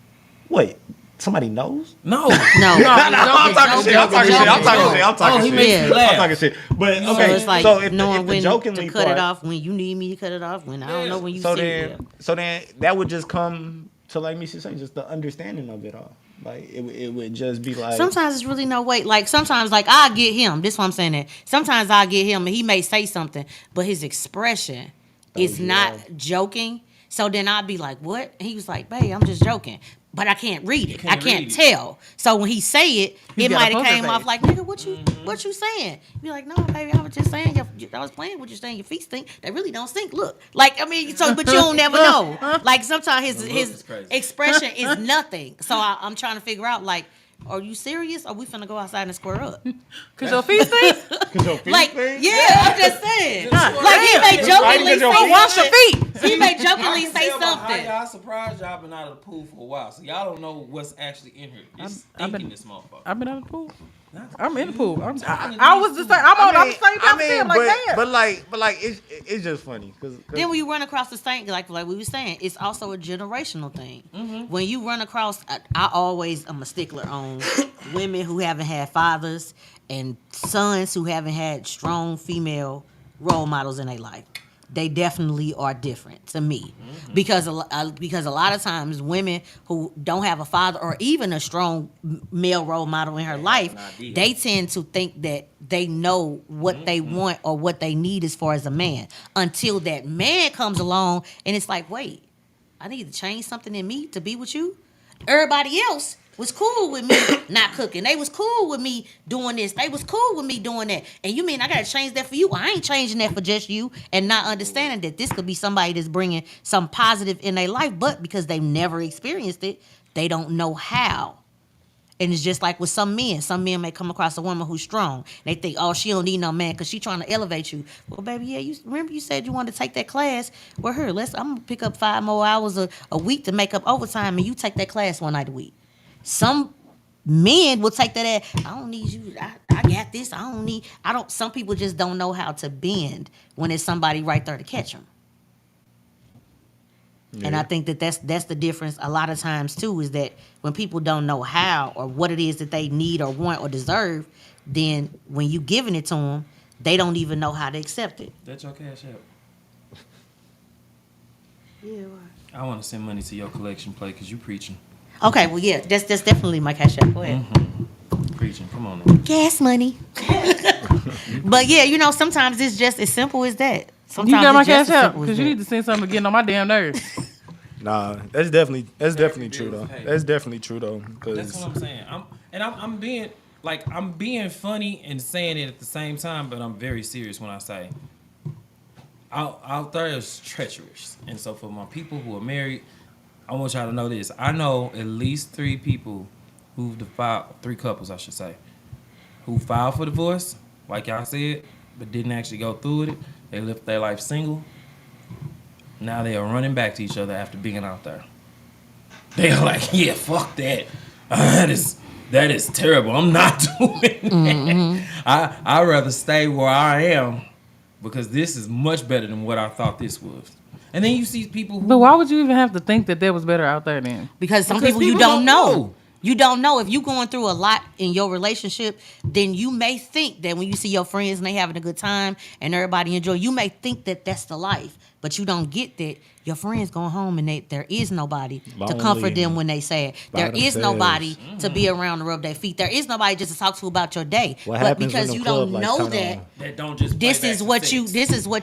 Wait, somebody knows? No. No, I'm talking shit. I'm talking shit. I'm talking shit. I'm Oh, talking he shit. makes me laugh. I'm talking shit. But So okay, it's like so if knowing the when jokingly to cut part, it off, when you need me to cut it off, when I don't know when you so see then, it. so then that would just come to, like me say, just the understanding of it all. Like it would just be like, Sometimes it's really no way. Like sometimes, like I get him. This is what I'm saying. That sometimes I get him, and he may say something, but his expression is not joking. So then I'll be like, "What?" He was like, "Babe, I'm just joking." But I can't read it. I can't tell. So when he say it, it got a might have poker came off face. like, "Nigga, what you saying?" Be like, "No, baby, I was just saying. I was playing with you, saying your feet stink. They really don't stink. Look, like I mean, so but you don't never know. Like sometimes his is crazy. expression is nothing. So I'm trying to figure out like, are you serious? Or we finna go outside and square up? Cause your feet stink? Like, yeah, I'm just saying. Like he may jokingly say, Wash your feet. He may jokingly say How something. y'all surprised y'all been out of the pool for a while, so y'all don't know what's actually in here. It's thinking this motherfucker. I've been out of the pool. I'm in the pool. I was the same. I'm the same downstairs like that. but like it's just funny because Then when you run across the thing, like we were saying, it's also a generational thing. When you run across, I always am a stickler on women who haven't had fathers and sons who haven't had strong female role models in their life. They definitely are different to me because a lot of times women who don't have a father or even a strong male role model in her life, they tend to think that they know what they want or what they need as far as a man until that man comes along and it's like, wait, I need to change something in me to be with you. Everybody else was cool with me not cooking. They was cool with me doing this. They was cool with me doing that. And you mean I gotta change that for you? I ain't changing that for just you. And not understanding that this could be somebody that's bringing some positive in their life, but because they've never experienced it, they don't know how. And it's just like with some men. Some men may come across a woman who's strong. They think, oh, she don't need no man because she trying to elevate you. Well, baby, yeah, you remember you said you wanted to take that class? Well, here, I'm gonna pick up 5 more hours a week to make up overtime, and you take that class one night a week. Some men will take that as, I don't need you. I got this. Some people just don't know how to bend when there's somebody right there to catch them. Yeah. And I think that's the difference a lot of times too, is that when people don't know how or what it is that they need or want or deserve, then when you giving it to them, they don't even know how to accept it. That's your cash app. Yeah. I want to send money to your collection plate because you preaching. Okay, well, yeah, that's definitely my cash app. Go ahead. Preaching. Come on now. Gas money. But yeah, you know, sometimes it's just as simple as that. Sometimes You got my it's just cash as out simple as because you that. need to send something getting on my damn nerves. Nah, that's definitely true though. Hey. That's definitely true though. That's Cause what I'm saying. I'm being funny and saying it at the same time, but I'm very serious when I say out there is treacherous. And so for my people who are married, I want y'all to know this. I know at least 3 people three couples I should say, who filed for divorce, like y'all said, but didn't actually go through with it. They lived their life single. Now they are running back to each other after being out there. They are like, yeah, fuck that. That is terrible. I'm not doing that. I'd rather stay where I am because this is much better than what I thought this was. And then you see people who... But why would you even have to think that was better out there then? Because some Because people you people don't don't know. know. You don't know. If you're going through a lot in your relationship, then you may think that when you see your friends and they having a good time and everybody enjoy, you may think that that's the life. But you don't get that your friends going home and there is nobody to Lonely comfort them and when they sad. by There is themselves. nobody to be around to rub their feet. There is nobody just to talk to about your day. what but happens because when you the club don't lights know turn that, on? that don't just play this back is to what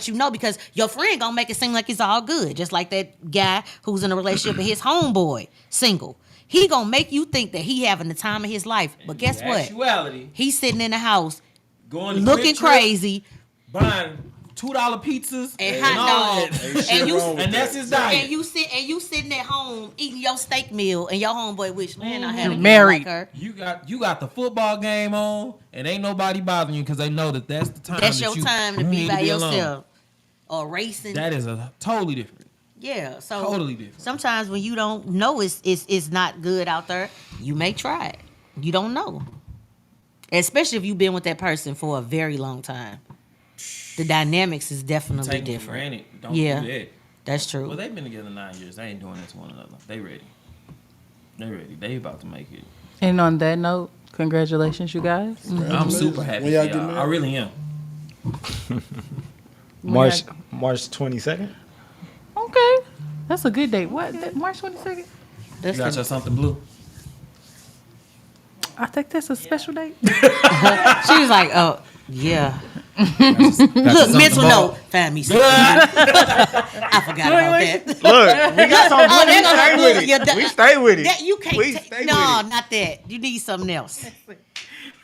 sex. you know, because your friend gonna make it seem like it's all good. Just like that guy who's in a relationship and his homeboy single. He gonna make you think that he having the time of his life. But guess In what? actuality, He's sitting in the house going to looking Quick Trip, crazy buying $2 pizzas and all hot that. dogs. And you And that's his diet. and you sitting at home eating your steak meal and your homeboy wish, man, I had a You're girl married. like her. You got the football game on, and ain't nobody bothering you because they know that's the time. That's that your you time to need be by alone. yourself. Or racing. That is a totally different. Yeah, so Totally different. sometimes when you don't know it's not good out there, you may try it. You don't know. Especially if you've been with that person for a very long time. The dynamics is definitely Take it for different. granted. Don't Yeah. do that. That's true. Well, they've been together 9 years. They ain't doing that to one another. They ready. They ready. They about to make it. And on that note, congratulations, you guys. I'm super happy. When y'all for get y'all. married? I really am. March 22nd. Okay. That's a good date. What? March 22nd? That's You got the- your something blue? I think that's a special date. She was like, oh, yeah. Look, something mental ball. note. Find me something. I forgot about that. Look, we got some Oh, blue. there goes We the stay blue. with Yeah, it. We stay with it. That you can't We take. stay No, with it. not that. You need something else. She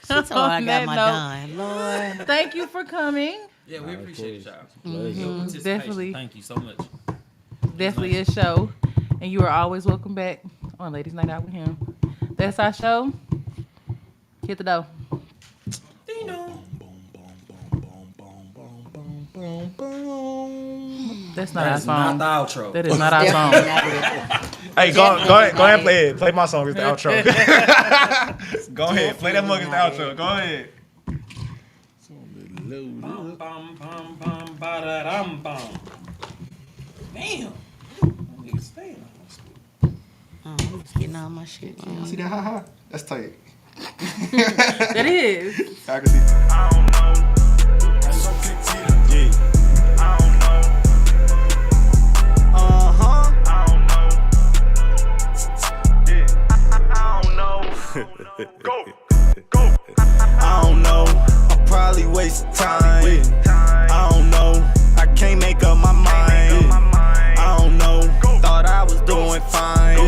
told her I On got that my note, dime. Lord. Thank you for coming. Yeah, we appreciate y'all. Pleasure. Your participation. Definitely. Thank you so much. Definitely a show. And you are always welcome back on Ladies Night Out with him. That's our show. Hit the door. Ding dong. That's not That our is not song. the outro. That is not our song. Hey, go ahead, play it. Play my song as the outro. Go ahead, play that mug as the outro. Go ahead. Bum, bum, bum, bum, ba-da-dum, bum. Damn. Nigga stay. Oh, I'm just getting all my shit. See that? Ha. That's tight. That is. I can see. I don't know. Yeah. I don't know. Uh-huh. I don't know. Yeah. I don't know. Go. Go. I don't know, I'm probably wasting time. I don't know, I can't make up my mind. I don't know, thought I was doing fine.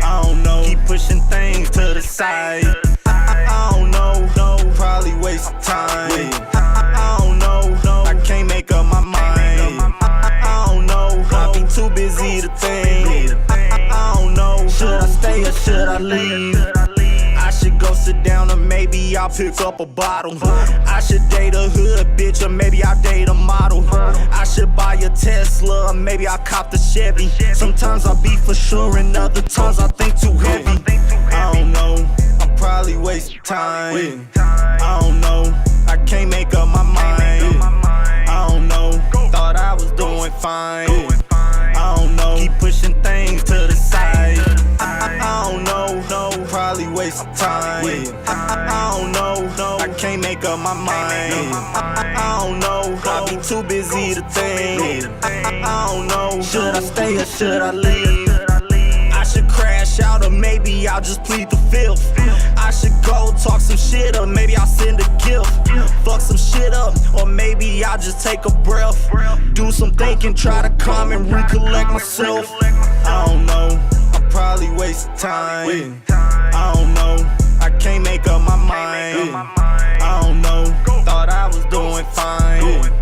I don't know, keep pushing things to the side. I don't know, probably wasting time. I don't know, I can't make up my mind. I don't know, I be too busy to think. I don't know, should I stay or should I leave? I should go sit down or maybe I'll pick up a bottle. I should date a hood bitch or maybe I'll date a model. I should buy a Tesla or maybe I'll cop the Chevy. Sometimes I'll be for sure and other times I think too heavy. I don't know, I'm probably wasting time. I don't know, I can't make up my mind. I don't know, thought I was doing fine. I don't know, keep pushing things to the side. I don't know, probably wasting time. I don't know, I can't my mind. I don't know, I be too busy to think. I don't know, should I stay or should I leave? I should crash out or maybe I'll just plead the fifth. I should go talk some shit or maybe I'll send a gift. Fuck some shit up or maybe I'll just take a breath. Do some thinking, try to calm and recollect myself. I don't know, I probably wasted time. I don't know, I can't make up my mind. I don't know, thought I was doing fine.